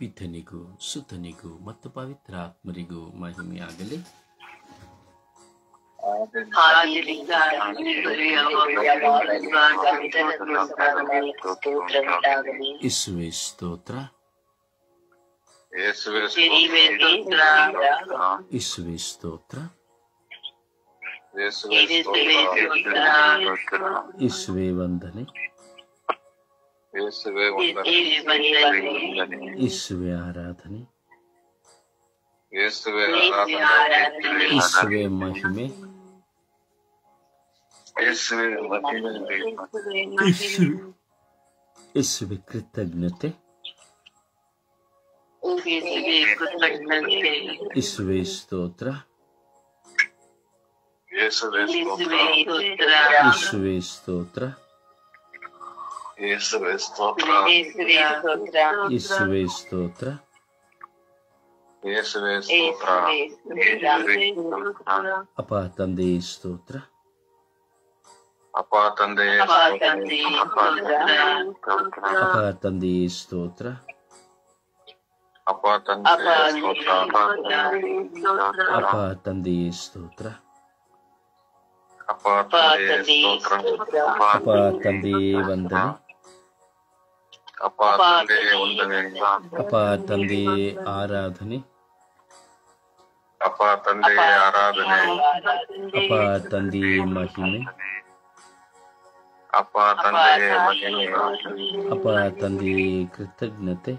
ಪಿತನಿಗೂ ಸುತನಿಗೂ ಮತ್ತು ಪವಿತ್ರಾತ್ಮರಿಗೂ ಮಹಿಮೆಯಾಗಲಿ. ಯೇಸುವೇ ಸ್ತೋತ್ರ, ಯೇಸುವೇ ಸ್ತೋತ್ರ, ಯೇಸುವೇ ವಂದನೆ, ಯೇಸುವೇ ಆರಾಧನೆ, ಯೇಸುವೇ ಮಹಿಮೆ, ಯೇಸುವೇ ಕೃತಜ್ಞತೆ, ಯೇಸುವೇ ಸ್ತೋತ್ರ, ಯೇಸುವೇ ಸ್ತೋತ್ರ, ಯೇಸುವೇ ಸ್ತೋತ್ರ, ಅಪ್ಪ ತಂದೆಯೇ ಸ್ತೋತ್ರ, ಅಪ್ಪ ತಂದೆಯೇ ಸ್ತೋತ್ರ, ಅಪ್ಪ ತಂದೆಯೇ ಸ್ತೋತ್ರ, ಅಪ್ಪ ತಂದೆಯೇ ವಂದನೆ, ಅಪ್ಪ ತಂದೆಯೇ ಆರಾಧನೆ, ಅಪ್ಪ ತಂದೆಯೇ ಮಹಿಮೆ, ಅಪ್ಪ ತಂದೆಯೇ ಕೃತಜ್ಞತೆ,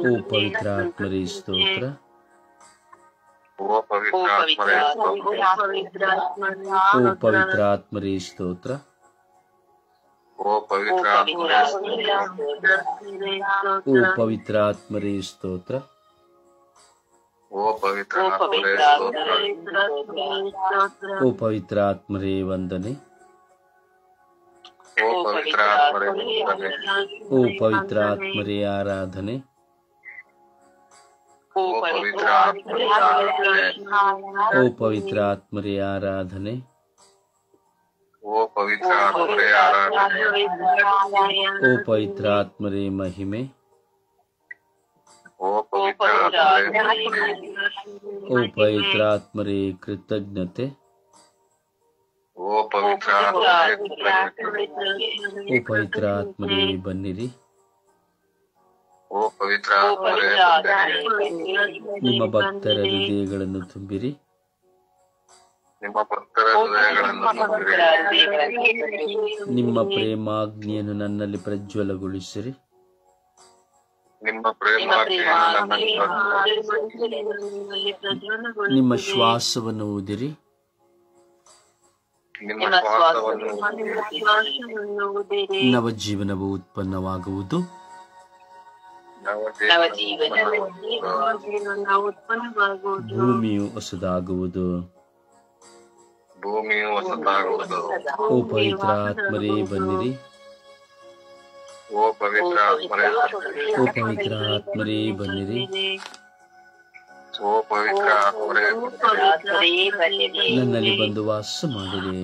ಓ ಪವಿತ್ರಾತ್ಮರೇ ಸ್ತೋತ್ರ, ಓ ಪವಿತ್ರಾತ್ಮರೇ ಸ್ತೋತ್ರ, ಓ ಪವಿತ್ರಾತ್ಮರೇ ಸ್ತೋತ್ರ, ಓ ಪವಿತ್ರಾತ್ಮರೇ ವಂದನೆ, ಓ ಪವಿತ್ರಾತ್ಮರೇ ಆರಾಧನೆ, ಓ ಪವಿತ್ರಾತ್ಮರೇ ಆರಾಧನೆ, ಓ ಪವಿತ್ರಾತ್ಮರೇ ಮಹಿಮೆ, ಓ ಪವಿತ್ರಾತ್ಮರೇ ಕೃತಜ್ಞತೆ, ಓ ಪವಿತ್ರಾತ್ಮರೇ ಬನ್ನಿರಿ, ನಿಮ್ಮ ಭಕ್ತರ ಹೃದಯಗಳನ್ನು ತುಂಬಿರಿ, ನಿಮ್ಮ ಪ್ರೇಮಾಗ್ನಿಯನ್ನು ನನ್ನಲ್ಲಿ ಪ್ರಜ್ವಲಗೊಳಿಸಿರಿ, ನಿಮ್ಮ ಶ್ವಾಸವನ್ನು ಊದಿರಿ, ನವಜೀವನವು ಉತ್ಪನ್ನವಾಗುವುದು, ಭೂಮಿಯು ಹೊಸದಾಗುವುದು, ಓ ಪವಿತ್ರಾತ್ಮರೇ ಬನ್ನಿರಿ, ಓ ಪವಿತ್ರಾತ್ಮರೇ ಬನ್ನಿರಿ, ನನ್ನಲ್ಲಿ ಬಂದು ವಾಸ ಮಾಡಿರಿ,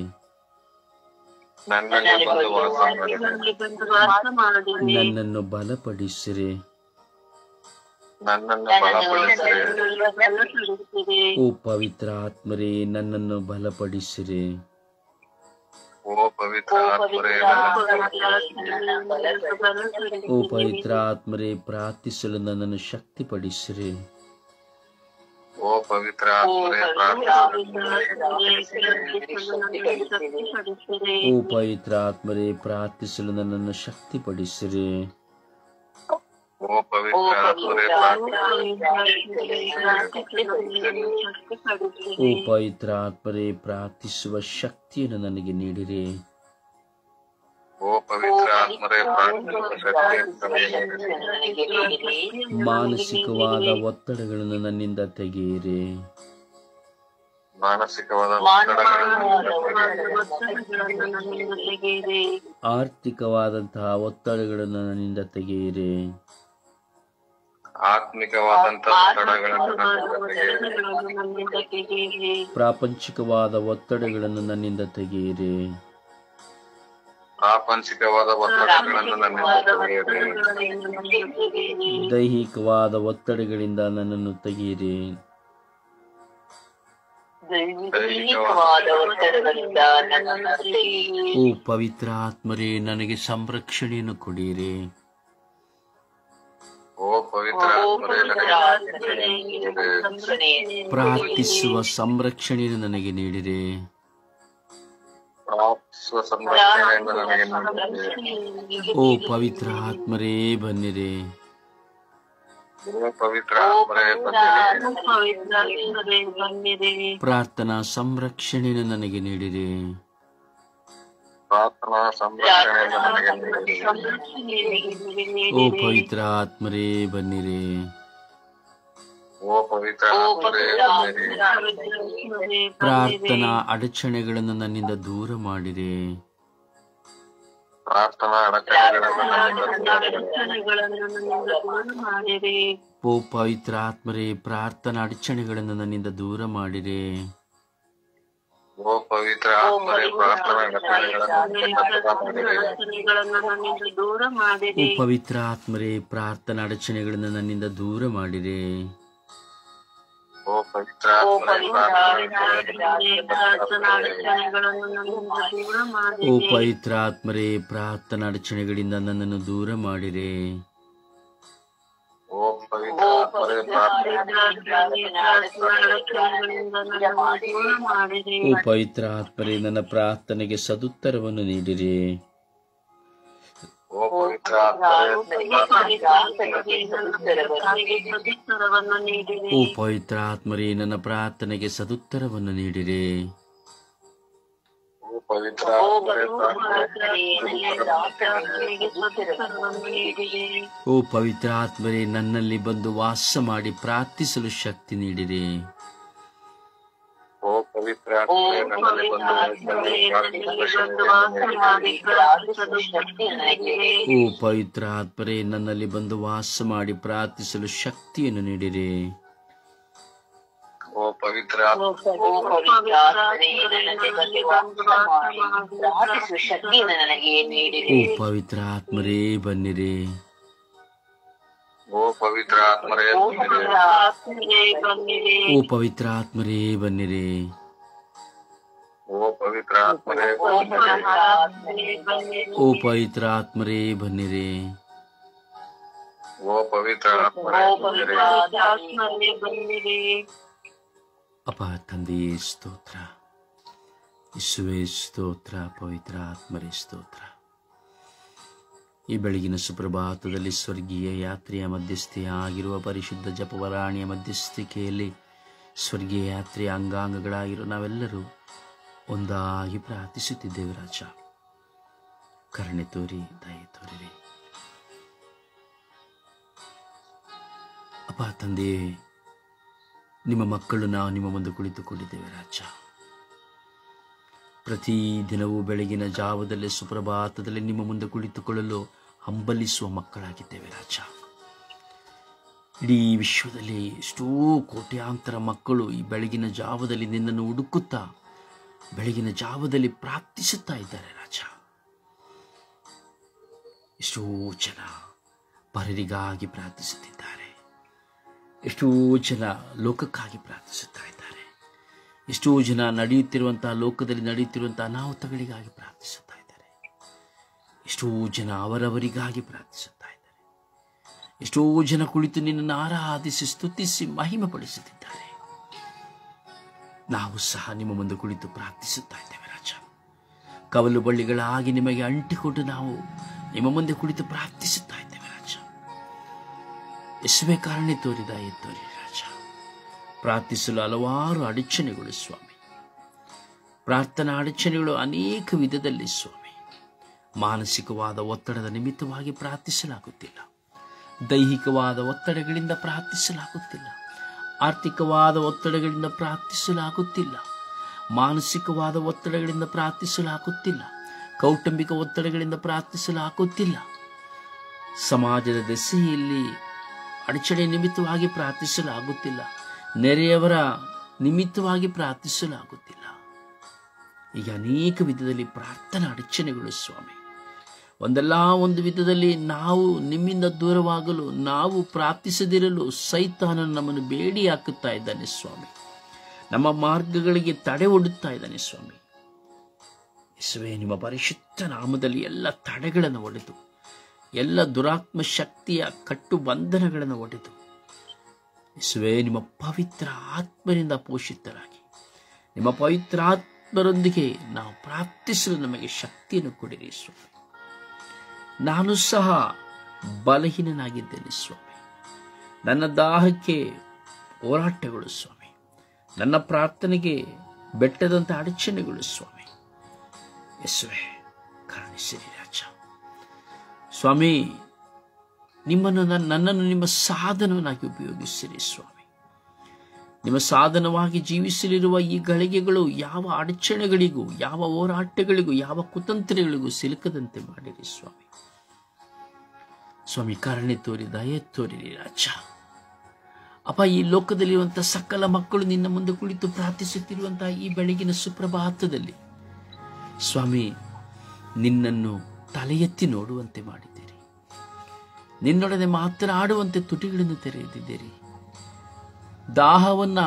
ನನ್ನನ್ನು ಬಲಪಡಿಸಿರಿ, ಓ ಪವಿತ್ರಾತ್ಮರೇ ನನ್ನನ್ನು ಬಲಪಡಿಸಿರಿ, ಓ ಪವಿತ್ರಾತ್ಮರೇ ಪ್ರಾರ್ಥಿಸಲು ನನ್ನನ್ನು ಶಕ್ತಿಪಡಿಸಿರಿ, ಓ ಪವಿತ್ರಾತ್ಮರೇ ಪ್ರಾರ್ಥಿಸಲು ನನ್ನನ್ನು ಶಕ್ತಿಪಡಿಸಿರಿ, ಓ ಪವಿತ್ರಾತ್ಮರೇ ಪ್ರಾರ್ಥಿಸುವ ಶಕ್ತಿಯನ್ನು ನನಗೆ ನೀಡಿರಿ, ಮಾನಸಿಕವಾದ ಒತ್ತಡಗಳನ್ನು ನನ್ನಿಂದ ತೆಗೆಯಿರಿ, ಆರ್ಥಿಕವಾದಂತಹ ಒತ್ತಡಗಳನ್ನು ನನ್ನಿಂದ ತೆಗೆಯಿರಿ, ಪ್ರಾಪಂಚಿಕವಾದ ಒತ್ತಡಗಳನ್ನು ನನ್ನಿಂದ ತೆಗೆಯಿರಿ, ಪ್ರಾಪಂಚಿಕವಾದ ಒತ್ತಡಗಳನ್ನು ನನ್ನಿಂದ ತೆಗೆಯಿರಿ. ದೈಹಿಕವಾದ ಒತ್ತಡಗಳಿಂದ ನನ್ನನ್ನು ತೆಗೆಯಿರಿ. ದೈಹಿಕವಾದ ಒತ್ತಡಗಳಿಂದ ನನ್ನನ್ನು ತೆಗೆಯಿರಿ. ಓ ಪವಿತ್ರ ಆತ್ಮರೇ, ನನಗೆ ಸಂರಕ್ಷಣೆಯನ್ನು ಕೊಡಿರಿ. ಓ ಪವಿತ್ರ ಆತ್ಮರೇ, ಪ್ರಾರ್ಥಿಸುವ ಸಂರಕ್ಷಣೆಯನ್ನು ನನಗೆ ನೀಡಿರಿ. ಪ್ರಾರ್ಥಿಸುವ ಸಂರಕ್ಷಣೆಯನ್ನು ನನಗೆ ನೀಡಿರಿ. ಓ ಪವಿತ್ರ ಆತ್ಮರೇ, ಬನ್ನಿರಿ. ಓ ಪವಿತ್ರ ಆತ್ಮರೇ, ಬನ್ನಿರಿ. ಪ್ರಾರ್ಥನಾ ಸಂರಕ್ಷಣೆಯನ್ನು ನನಗೆ ನೀಡಿರಿ. ಪ್ರಾರ್ಥನಾ ಸಂರಕ್ಷಣೆಯನ್ನು ನನಗೆ ನೀಡಿರಿ. ಓ ಪವಿತ್ರ ಆತ್ಮರೇ, ಬನ್ನಿರಿ. ಓ ಪವಿತ್ರ ಆತ್ಮರೇ, ಬನ್ನಿರಿ. ಪ್ರಾರ್ಥನಾ ಅಡಚಣೆಗಳನ್ನು ನನ್ನಿಂದ ದೂರ ಮಾಡಿರಿ. ಪ್ರಾರ್ಥನಾ ಅಡಚಣೆಗಳನ್ನು ಓ ಪವಿತ್ರ ಆತ್ಮರೇ, ಪ್ರಾರ್ಥನಾ ಅಡಚಣೆಗಳನ್ನು ನನ್ನಿಂದ ದೂರ ಮಾಡಿರಿ. ಓ ಪವಿತ್ರ ಆತ್ಮರೇ, ಪ್ರಾರ್ಥನಾ ಓ ಪವಿತ್ರ ಆತ್ಮರೇ, ಪ್ರಾರ್ಥನಾ ಅಡಚಣೆಗಳನ್ನು ನನ್ನಿಂದ ದೂರ ಮಾಡಿರಿ. ಓ ಪವಿತ್ರ ಆತ್ಮರೇ, ಓ ಪವಿತ್ರ ಆತ್ಮರೇ, ಪ್ರಾರ್ಥನಾ ಅಡಚಣೆಗಳಿಂದ ನನ್ನನ್ನು ದೂರ ಮಾಡಿರಿ. ಓ ಪವಿತ್ರ ಆತ್ಮರೇ, ಓ ಪವಿತ್ರ ಆತ್ಮರೇ, ನನ್ನ ಪ್ರಾರ್ಥನೆಗೆ ಸದುತ್ತರವನ್ನು ನೀಡಿರಿ. ಓ ಪವಿತ್ರ ಓ ಪವಿತ್ರ ಆತ್ಮರೇ, ನನ್ನ ಪ್ರಾರ್ಥನೆಗೆ ಸದುತ್ತರವನ್ನು ನೀಡಿರಿ. ಓ ಪವಿತ್ರ ಓ ಪವಿತ್ರ ಆತ್ಮರೇ, ನನ್ನಲ್ಲಿ ಬಂದು ವಾಸ ಮಾಡಿ ಪ್ರಾರ್ಥಿಸಲು ಶಕ್ತಿ ನೀಡಿರಿ. ಓ ಪವಿತ್ರ ಆತ್ಮರೇ, ನನ್ನಲ್ಲಿ ಬಂದು ಓ ಪವಿತ್ರ ಆತ್ಮರೇ, ನನ್ನಲ್ಲಿ ಬಂದು ವಾಸ ಮಾಡಿ ಪ್ರಾರ್ಥಿಸಲು ಶಕ್ತಿಯನ್ನು ನೀಡಿರಿ. ಓ ಪವಿತ್ರ ಓ ಪವಿತ್ರ ಆತ್ಮರೇ, ಬನ್ನಿರಿ. ಓ ಪವಿತ್ರ ಆತ್ಮರೇ, ಓ ಪವಿತ್ರ ಆತ್ಮರೇ, ಬನ್ನಿರಿ. ಓ ಪವಿತ್ರ ಆತ್ಮರೇ, ಓ ಪವಿತ್ರ ಆತ್ಮರೇ, ಬನ್ನಿರಿ. ಓ ಪವಿತ್ರ ಆತ್ಮರೇ, ಅಪ್ಪ ತಂದೆಯೇ ಸ್ತೋತ್ರ, ಯೇಸುವೇ ಸ್ತೋತ್ರ, ಪವಿತ್ರ ಆತ್ಮರೇ ಸ್ತೋತ್ರ. ಈ ಬೆಳಗಿನ ಸುಪ್ರಭಾತದಲ್ಲಿ ಸ್ವರ್ಗೀಯ ಯಾತ್ರೆಯ ಮಧ್ಯಸ್ಥೆಯಾಗಿರುವ ಪರಿಶುದ್ಧ ಜಪವರಾಣಿಯ ಮಧ್ಯಸ್ಥಿಕೆಯಲ್ಲಿ ಸ್ವರ್ಗೀಯ ಯಾತ್ರೆಯ ಅಂಗಾಂಗಗಳಾಗಿರೋ ನಾವೆಲ್ಲರೂ ಒಂದಾಗಿ ಪ್ರಾರ್ಥಿಸುತ್ತಿದ್ದೇವೆ. ರಾಜ, ಕರುಣೆ ತೋರಿ, ದಯೆ ತೋರಿರಿ. ಅಪ್ಪ ತಂದೆಯೇ, ನಿಮ್ಮ ಮಕ್ಕಳು ನಾವು ನಿಮ್ಮ ಮುಂದೆ ಕುಳಿತುಕೊಂಡಿದ್ದೇವೆ. ರಾಜ, ಪ್ರತಿದಿನವೂ ಬೆಳಗಿನ ಜಾವದಲ್ಲಿ ಸುಪ್ರಭಾತದಲ್ಲಿ ನಿಮ್ಮ ಮುಂದೆ ಕುಳಿತುಕೊಳ್ಳಲು ಹಂಬಲಿಸುವ ಮಕ್ಕಳಾಗಿದ್ದೇವೆ. ರಾಜ, ಇಡೀ ವಿಶ್ವದಲ್ಲಿ ಎಷ್ಟೋ ಕೋಟ್ಯಾಂತರ ಮಕ್ಕಳು ಈ ಬೆಳಗಿನ ಜಾವದಲ್ಲಿ ನಿನ್ನನ್ನು ಹುಡುಕುತ್ತಾ ಬೆಳಗಿನ ಜಾವದಲ್ಲಿ ಪ್ರಾರ್ಥಿಸುತ್ತಾ ಇದ್ದಾರೆ. ರಾಜ, ಎಷ್ಟೋ ಜನ ಪರರಿಗಾಗಿ ಪ್ರಾರ್ಥಿಸುತ್ತಿದ್ದಾರೆ, ಎಷ್ಟೋ ಜನ ಲೋಕಕ್ಕಾಗಿ ಪ್ರಾರ್ಥಿಸುತ್ತಾ ಇದ್ದಾರೆ, ಎಷ್ಟೋ ಜನ ನಡೆಯುತ್ತಿರುವಂತಹ ಲೋಕದಲ್ಲಿ ನಡೆಯುತ್ತಿರುವಂತಹ ಅನಾಹುತಗಳಿಗಾಗಿ ಪ್ರಾರ್ಥಿಸುತ್ತಾ ಇದ್ದಾರೆ, ಎಷ್ಟೋ ಜನ ಅವರವರಿಗಾಗಿ ಪ್ರಾರ್ಥಿಸುತ್ತಾ ಇದ್ದಾರೆ, ಎಷ್ಟೋ ಜನ ಕುಳಿತು ನಿನ್ನನ್ನು ಆರಾಧಿಸಿ ಸ್ತುತಿಸಿ ಮಹಿಮೆ ಪಡಿಸುತ್ತಿದ್ದಾರೆ. ನಾವು ಸಹ ನಿಮ್ಮ ಮುಂದೆ ಕುಳಿತು ಪ್ರಾರ್ಥಿಸುತ್ತಾ ಇದ್ದೇವೆ. ರಾಜ, ಕವಲು ಬಳ್ಳಿಗಳಾಗಿ ನಿಮಗೆ ಅಂಟಿಕೊಂಡು ನಾವು ನಿಮ್ಮ ಮುಂದೆ ಕುಳಿತು ಪ್ರಾರ್ಥಿಸುತ್ತಾ ಇದ್ದೇವೆ. ರಾಜ, ಯೇಸುವೇ ಕಾರಣ ತೋರಿದ ಎತ್ತೋರಿ. ರಾಜ, ಪ್ರಾರ್ಥಿಸಲು ಹಲವಾರು ಅಡಚಣೆಗಳು ಸ್ವಾಮಿ, ಪ್ರಾರ್ಥನಾ ಅಡಚಣೆಗಳು ಅನೇಕ ವಿಧದಲ್ಲಿ ಸ್ವಾಮಿ. ಮಾನಸಿಕವಾದ ಒತ್ತಡದ ನಿಮಿತ್ತವಾಗಿ ಪ್ರಾರ್ಥಿಸಲಾಗುತ್ತಿಲ್ಲ, ದೈಹಿಕವಾದ ಒತ್ತಡಗಳಿಂದ ಪ್ರಾರ್ಥಿಸಲಾಗುತ್ತಿಲ್ಲ, ಆರ್ಥಿಕವಾದ ಒತ್ತಡಗಳಿಂದ ಪ್ರಾರ್ಥಿಸಲಾಗುತ್ತಿಲ್ಲ, ಮಾನಸಿಕವಾದ ಒತ್ತಡಗಳಿಂದ ಪ್ರಾರ್ಥಿಸಲಾಗುತ್ತಿಲ್ಲ, ಕೌಟುಂಬಿಕ ಒತ್ತಡಗಳಿಂದ ಪ್ರಾರ್ಥಿಸಲಾಗುತ್ತಿಲ್ಲ, ಸಮಾಜದ ದೆಸೆಯಲ್ಲಿ ಅಡಚಣೆ ನಿಮಿತ್ತವಾಗಿ ಪ್ರಾರ್ಥಿಸಲಾಗುತ್ತಿಲ್ಲ, ನೆರೆಯವರ ನಿಮಿತ್ತವಾಗಿ ಪ್ರಾರ್ಥಿಸಲಾಗುತ್ತಿಲ್ಲ. ಈಗ ಅನೇಕ ವಿಧದಲ್ಲಿ ಪ್ರಾರ್ಥನಾ ಅಡಚಣೆಗಳು ಸ್ವಾಮಿ. ಒಂದಲ್ಲ ಒಂದು ವಿಧದಲ್ಲಿ ನಾವು ನಿಮ್ಮಿಂದ ದೂರವಾಗಲು, ನಾವು ಪ್ರಾರ್ಥಿಸದಿರಲು ಸೈತಾನನು ನಮ್ಮನ್ನು ಬೇಡಿ ಹಾಕುತ್ತಾ ಇದ್ದಾನೆ ಸ್ವಾಮಿ. ನಮ್ಮ ಮಾರ್ಗಗಳಿಗೆ ತಡೆ ಒಡ್ಡುತ್ತಾ ಇದ್ದಾನೆ ಸ್ವಾಮಿ. ಯೇಸುವೇ, ನಿಮ್ಮ ಪರಿಶುದ್ಧ ನಾಮದಲ್ಲಿ ಎಲ್ಲ ತಡೆಗಳನ್ನು ಒಡೆದು, ಎಲ್ಲ ದುರಾತ್ಮ ಶಕ್ತಿಯ ಕಟ್ಟು ಬಂಧನಗಳನ್ನು ಒಡೆದು, ಯೇಸುವೇ, ನಿಮ್ಮ ಪವಿತ್ರ ಆತ್ಮನಿಂದ ಪೋಷಿತರಾಗಿ, ನಿಮ್ಮ ಪವಿತ್ರ ಆತ್ಮರೊಂದಿಗೆ ನಾವು ಪ್ರಾರ್ಥಿಸಲು ನಮಗೆ ಶಕ್ತಿಯನ್ನು ಕೊಡಿರಿ ಸ್ವಾಮಿ. ನಾನು ಸಹ ಬಲಹೀನನಾಗಿದ್ದೇನೆ ಸ್ವಾಮಿ. ನನ್ನ ದಾಹಕ್ಕೆ ಹೋರಾಟಗಳು ಸ್ವಾಮಿ, ನನ್ನ ಪ್ರಾರ್ಥನೆಗೆ ಬೆಟ್ಟದಂತ ಅಡಚಣೆಗಳು ಸ್ವಾಮಿ. ಯೇಸುವೇ, ಕರುಣಿಸಿರಿ ರಾಜ. ಸ್ವಾಮಿ, ನನ್ನನ್ನು ನಿಮ್ಮ ಸಾಧನವನ್ನಾಗಿ ಉಪಯೋಗಿಸಿರಿ ಸ್ವಾಮಿ. ನಿಮ್ಮ ಸಾಧನವಾಗಿ ಜೀವಿಸಲಿರುವ ಈ ಗಳಿಗೆಗಳು ಯಾವ ಅಡಚಣೆಗಳಿಗೂ, ಯಾವ ಹೋರಾಟಗಳಿಗೂ, ಯಾವ ಕುತಂತ್ರಗಳಿಗೂ ಸಿಲುಕದಂತೆ ಮಾಡಿರಿ ಸ್ವಾಮಿ. ಸ್ವಾಮಿ, ಕರುಣೆ ತೋರಿ, ದಯೆ ತೋರಿರಿ ರಾಜ. ಅಪ್ಪ, ಈ ಲೋಕದಲ್ಲಿರುವಂತಹ ಸಕಲ ಮಕ್ಕಳು ನಿನ್ನ ಮುಂದೆ ಕುಳಿತು ಪ್ರಾರ್ಥಿಸುತ್ತಿರುವಂತಹ ಈ ಬೆಳಗಿನ ಸುಪ್ರಭಾತದಲ್ಲಿ ಸ್ವಾಮಿ, ನಿನ್ನನ್ನು ತಲೆ ಎತ್ತಿ ನೋಡುವಂತೆ ಮಾಡಿದ್ದೀರಿ. ನಿನ್ನೊಡನೆ ಮಾತನಾಡುವಂತೆ ತುಟಿಗಳನ್ನು ತೆರೆದಿದ್ದೀರಿ. ದಾಹವನ್ನ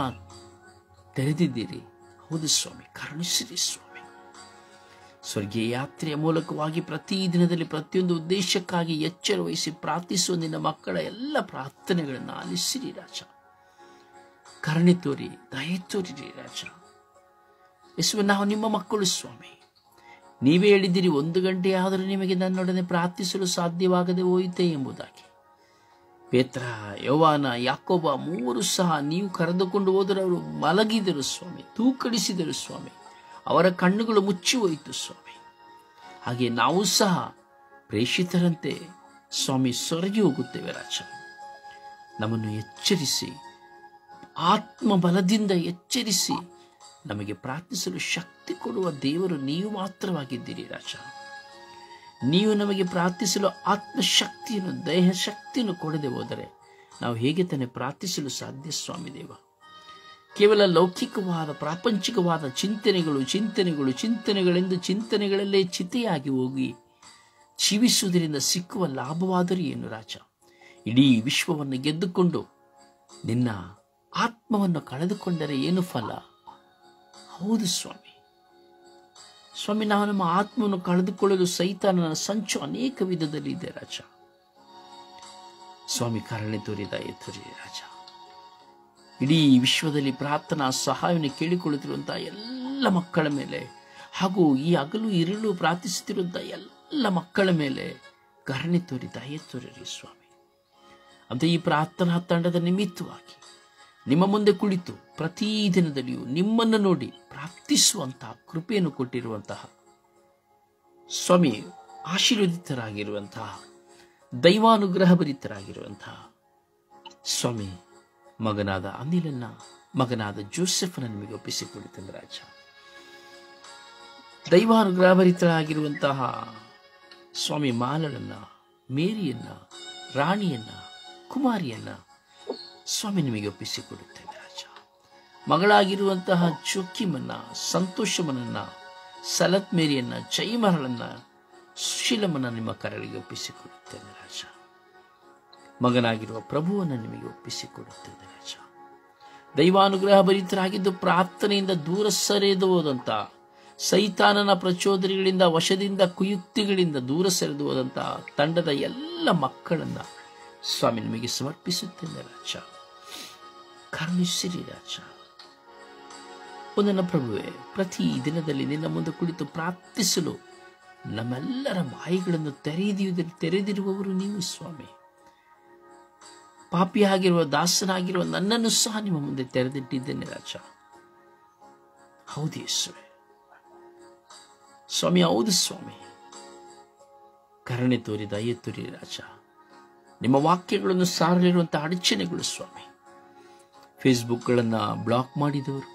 ತೆರೆದಿದ್ದೀರಿ. ಹೌದು ಸ್ವಾಮಿ, ಕರುಣಿಸಿರಿ ಸ್ವಾಮಿ. ಸ್ವರ್ಗೀಯ ಯಾತ್ರೆಯ ಮೂಲಕವಾಗಿ ಪ್ರತಿ ದಿನದಲ್ಲಿ ಪ್ರತಿಯೊಂದು ಉದ್ದೇಶಕ್ಕಾಗಿ ಎಚ್ಚರ ವಹಿಸಿ ಪ್ರಾರ್ಥಿಸುವ ನಿನ್ನ ಮಕ್ಕಳ ಎಲ್ಲ ಪ್ರಾರ್ಥನೆಗಳನ್ನು ಆಲಿಸಿರಿ ರಾಜ. ಕರುಣೆ ತೋರಿ, ದಯೆ ತೋರಿರಿ ರಾಜ. ಯೇಸುವೆ, ನಾವು ನಿಮ್ಮ ಮಕ್ಕಳು ಸ್ವಾಮಿ. ನೀವೇ ಹೇಳಿದ್ದೀರಿ, 1 ಗಂಟೆ ಆದರೂ ನಿಮಗೆ ನನ್ನೊಡನೆ ಪ್ರಾರ್ಥಿಸಲು ಸಾಧ್ಯವಾಗದೆ ಹೋಯಿತೆ ಎಂಬುದಾಗಿ. ಪೇತ್ರ, ಯೋವಾನ, ಯಾಕೋಬ 3 ಸಹ ನೀವು ಕರೆದುಕೊಂಡು ಹೋದರೆ ಅವರು ಮಲಗಿದರು ಸ್ವಾಮಿ, ತೂಕಡಿಸಿದರು ಸ್ವಾಮಿ. ಅವರ ಕಣ್ಣುಗಳು ಮುಚ್ಚಿ ಹೋಯಿತು ಸ್ವಾಮಿ. ಹಾಗೆ ನಾವು ಸಹ ಪ್ರೇಷಿತರಂತೆ ಸ್ವಾಮಿ ಸೊರಗಿ ಹೋಗುತ್ತೇವೆ ರಾಜ. ನಮ್ಮನ್ನು ಎಚ್ಚರಿಸಿ, ಆತ್ಮಬಲದಿಂದ ಎಚ್ಚರಿಸಿ, ನಮಗೆ ಪ್ರಾರ್ಥಿಸಲು ಶಕ್ತಿ ಕೊಡುವ ದೇವರು ನೀವು ಮಾತ್ರವಾಗಿದ್ದೀರಿ ರಾಜ. ನೀವು ನಮಗೆ ಪ್ರಾರ್ಥಿಸಲು ಆತ್ಮಶಕ್ತಿಯನ್ನು, ದೇಹ ಶಕ್ತಿಯನ್ನು ಕೊಡದೆ ಹೋದರೆ ನಾವು ಹೇಗೆ ತಾನೇ ಪ್ರಾರ್ಥಿಸಲು ಸಾಧ್ಯ ಸ್ವಾಮಿ ದೇವ? ಕೇವಲ ಲೌಕಿಕವಾದ ಪ್ರಾಪಂಚಿಕವಾದ ಚಿಂತನೆಗಳೆಂದು ಚಿಂತನೆಗಳಲ್ಲೇ ಚಿತೆಯಾಗಿ ಹೋಗಿ ಜೀವಿಸುವುದರಿಂದ ಸಿಕ್ಕುವ ಲಾಭವಾದರೂ ಏನು ರಾಜ? ಇಡೀ ವಿಶ್ವವನ್ನು ಗೆದ್ದುಕೊಂಡು ನಿನ್ನ ಆತ್ಮವನ್ನು ಕಳೆದುಕೊಂಡರೆ ಏನು ಫಲ? ಹೌದು ಸ್ವಾಮಿ. ಸ್ವಾಮಿ, ನಾವು ನಮ್ಮ ಆತ್ಮವನ್ನು ಕಳೆದುಕೊಳ್ಳಲು ಸೈತಾನನ ಸಂಚು ಅನೇಕ ವಿಧದಲ್ಲಿ ಇದೆ ರಾಜ. ಸ್ವಾಮಿ, ಕರುಣೆ ತೋರಿ, ದಯೆ ತೋರಿ ರಾಜ. ಇಡೀ ವಿಶ್ವದಲ್ಲಿ ಪ್ರಾರ್ಥನಾ ಸಹಾಯವನ್ನು ಕೇಳಿಕೊಳ್ಳುತ್ತಿರುವಂತಹ ಎಲ್ಲ ಮಕ್ಕಳ ಮೇಲೆ, ಹಾಗೂ ಈ ಹಗಲು ಇರಲು ಪ್ರಾರ್ಥಿಸುತ್ತಿರುವಂತಹ ಎಲ್ಲ ಮಕ್ಕಳ ಮೇಲೆ ಕರುಣೆ ತೋರಿ, ದಯೆ ತೋರಿರಿ ಸ್ವಾಮಿ. ಅಂತ ಈ ಪ್ರಾರ್ಥನಾ ತಂಡದ ನಿಮಿತ್ತವಾಗಿ ನಿಮ್ಮ ಮುಂದೆ ಕುಳಿತು ಪ್ರತಿ ದಿನದಲ್ಲಿಯೂ ನಿಮ್ಮನ್ನು ನೋಡಿ ಪ್ರಾರ್ಥಿಸುವಂತಹ ಕೃಪೆಯನ್ನು ಕೊಟ್ಟಿರುವಂತಹ ಸ್ವಾಮಿ, ಆಶೀರ್ವದಿತರಾಗಿರುವಂತಹ, ದೈವಾನುಗ್ರಹ ಭರಿತರಾಗಿರುವಂತಹ ಸ್ವಾಮಿ, ಮಗನಾದ ಅನಿಲನ್ನ, ಮಗನಾದ ಜೋಸೆಫನ ನಿಮಗೆ ಒಪ್ಪಿಸಿಕೊಡುತ್ತೇನೆ ರಾಜ. ದೈವಾನುಗ್ರಹ ಭರಿತರಾಗಿರುವಂತಹ ಸ್ವಾಮಿ ಮಾಲಳನ್ನ, ಮೇರಿಯನ್ನ, ರಾಣಿಯನ್ನ, ಕುಮಾರಿಯನ್ನ ಸ್ವಾಮಿ ನಿಮಗೆ ಒಪ್ಪಿಸಿಕೊಡುತ್ತೇನೆ ರಾಜ. ಮಗಳಾಗಿರುವಂತಹ ಜೋಕಿಮನ್ನ, ಸಂತೋಷಮನನ್ನ, ಸಲತ್ ಮೇರಿಯನ್ನ, ಜೈಮರಳನ್ನ, ಸುಶೀಲಮನ್ನ ನಿಮ್ಮ ಕರಳಿಗೆ ಒಪ್ಪಿಸಿಕೊಡುತ್ತೇನೆ ರಾಜ. ಮಗನಾಗಿರುವ ಪ್ರಭುವನ್ನು ನಿಮಗೆ ಒಪ್ಪಿಸಿಕೊಡುತ್ತೇನೆ ರಾಜ. ದೈವಾನುಗ್ರಹ ಭರಿತರಾಗಿದ್ದು ಪ್ರಾರ್ಥನೆಯಿಂದ ದೂರ ಸರಿದು ಹೋದಂತ, ಸೈತಾನನ ಪ್ರಚೋದನೆಗಳಿಂದ, ವಶದಿಂದ, ಕುಯುಕ್ತಿಗಳಿಂದ ದೂರ ಸರಿದು ಹೋದಂತ ತಂಡದ ಎಲ್ಲ ಮಕ್ಕಳನ್ನ ಸ್ವಾಮಿ ನಿಮಗೆ ಸಮರ್ಪಿಸುತ್ತೇನೆ ರಾಜ. ಕರುಣಿಸಿರಿ ರಾಜ. ನನ್ನ ಪ್ರಭುವೆ, ಪ್ರತಿ ದಿನದಲ್ಲಿ ನಿನ್ನ ಮುಂದೆ ಕುಳಿತು ಪ್ರಾರ್ಥಿಸಲು ನಮ್ಮೆಲ್ಲರ ಬಾಯಿಗಳನ್ನು ತೆರೆದಿರುವವರು ನೀವು ಸ್ವಾಮಿ. ಪಾಪಿಯಾಗಿರುವ, ದಾಸನಾಗಿರುವ ನನ್ನನ್ನು ಸಹ ನಿಮ್ಮ ಮುಂದೆ ತೆರೆದಿಟ್ಟಿದ್ದೇನೆ ರಾಜ. ಹೌದು ಯೇಸುವೆ ಸ್ವಾಮಿ, ಹೌದು ಸ್ವಾಮಿ. ಕರುಣೆ ತೋರಿ, ದಯೆ ತೋರಿ ರಾಜ. ನಿಮ್ಮ ವಾಕ್ಯಗಳನ್ನು ಸಾರಲಿರುವಂತಹ ಅಡಚಣೆಗಳು ಸ್ವಾಮಿ, ಫೇಸ್ಬುಕ್ಗಳನ್ನು ಬ್ಲಾಕ್ ಮಾಡಿದವರು,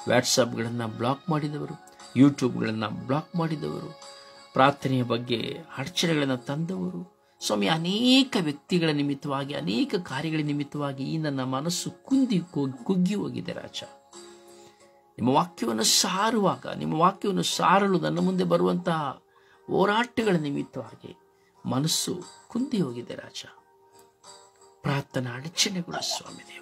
ವಾಟ್ಸಪ್ಗಳನ್ನು ಬ್ಲಾಕ್ ಮಾಡಿದವರು, ಯೂಟ್ಯೂಬ್ಗಳನ್ನು ಬ್ಲಾಕ್ ಮಾಡಿದವರು, ಪ್ರಾರ್ಥನೆಯ ಬಗ್ಗೆ ಅಡಚಣೆಗಳನ್ನು ತಂದವರು ಸ್ವಾಮಿ, ಅನೇಕ ವ್ಯಕ್ತಿಗಳ ನಿಮಿತ್ತವಾಗಿ, ಅನೇಕ ಕಾರ್ಯಗಳ ನಿಮಿತ್ತವಾಗಿ ಈ ನನ್ನ ಮನಸ್ಸು ಕುಗ್ಗಿ ಹೋಗಿದೆ ರಾಜ. ನಿಮ್ಮ ವಾಕ್ಯವನ್ನು ಸಾರುವಾಗ, ನಿಮ್ಮ ವಾಕ್ಯವನ್ನು ಸಾರಲು ನನ್ನ ಮುಂದೆ ಬರುವಂತಹ ಹೋರಾಟಗಳ ನಿಮಿತ್ತವಾಗಿ ಮನಸ್ಸು ಕುಂದಿ ಹೋಗಿದೆ ರಾಜ. ಪ್ರಾರ್ಥನಾ ಅಡಚಣೆಗಳು ಸ್ವಾಮಿ ದೇವ.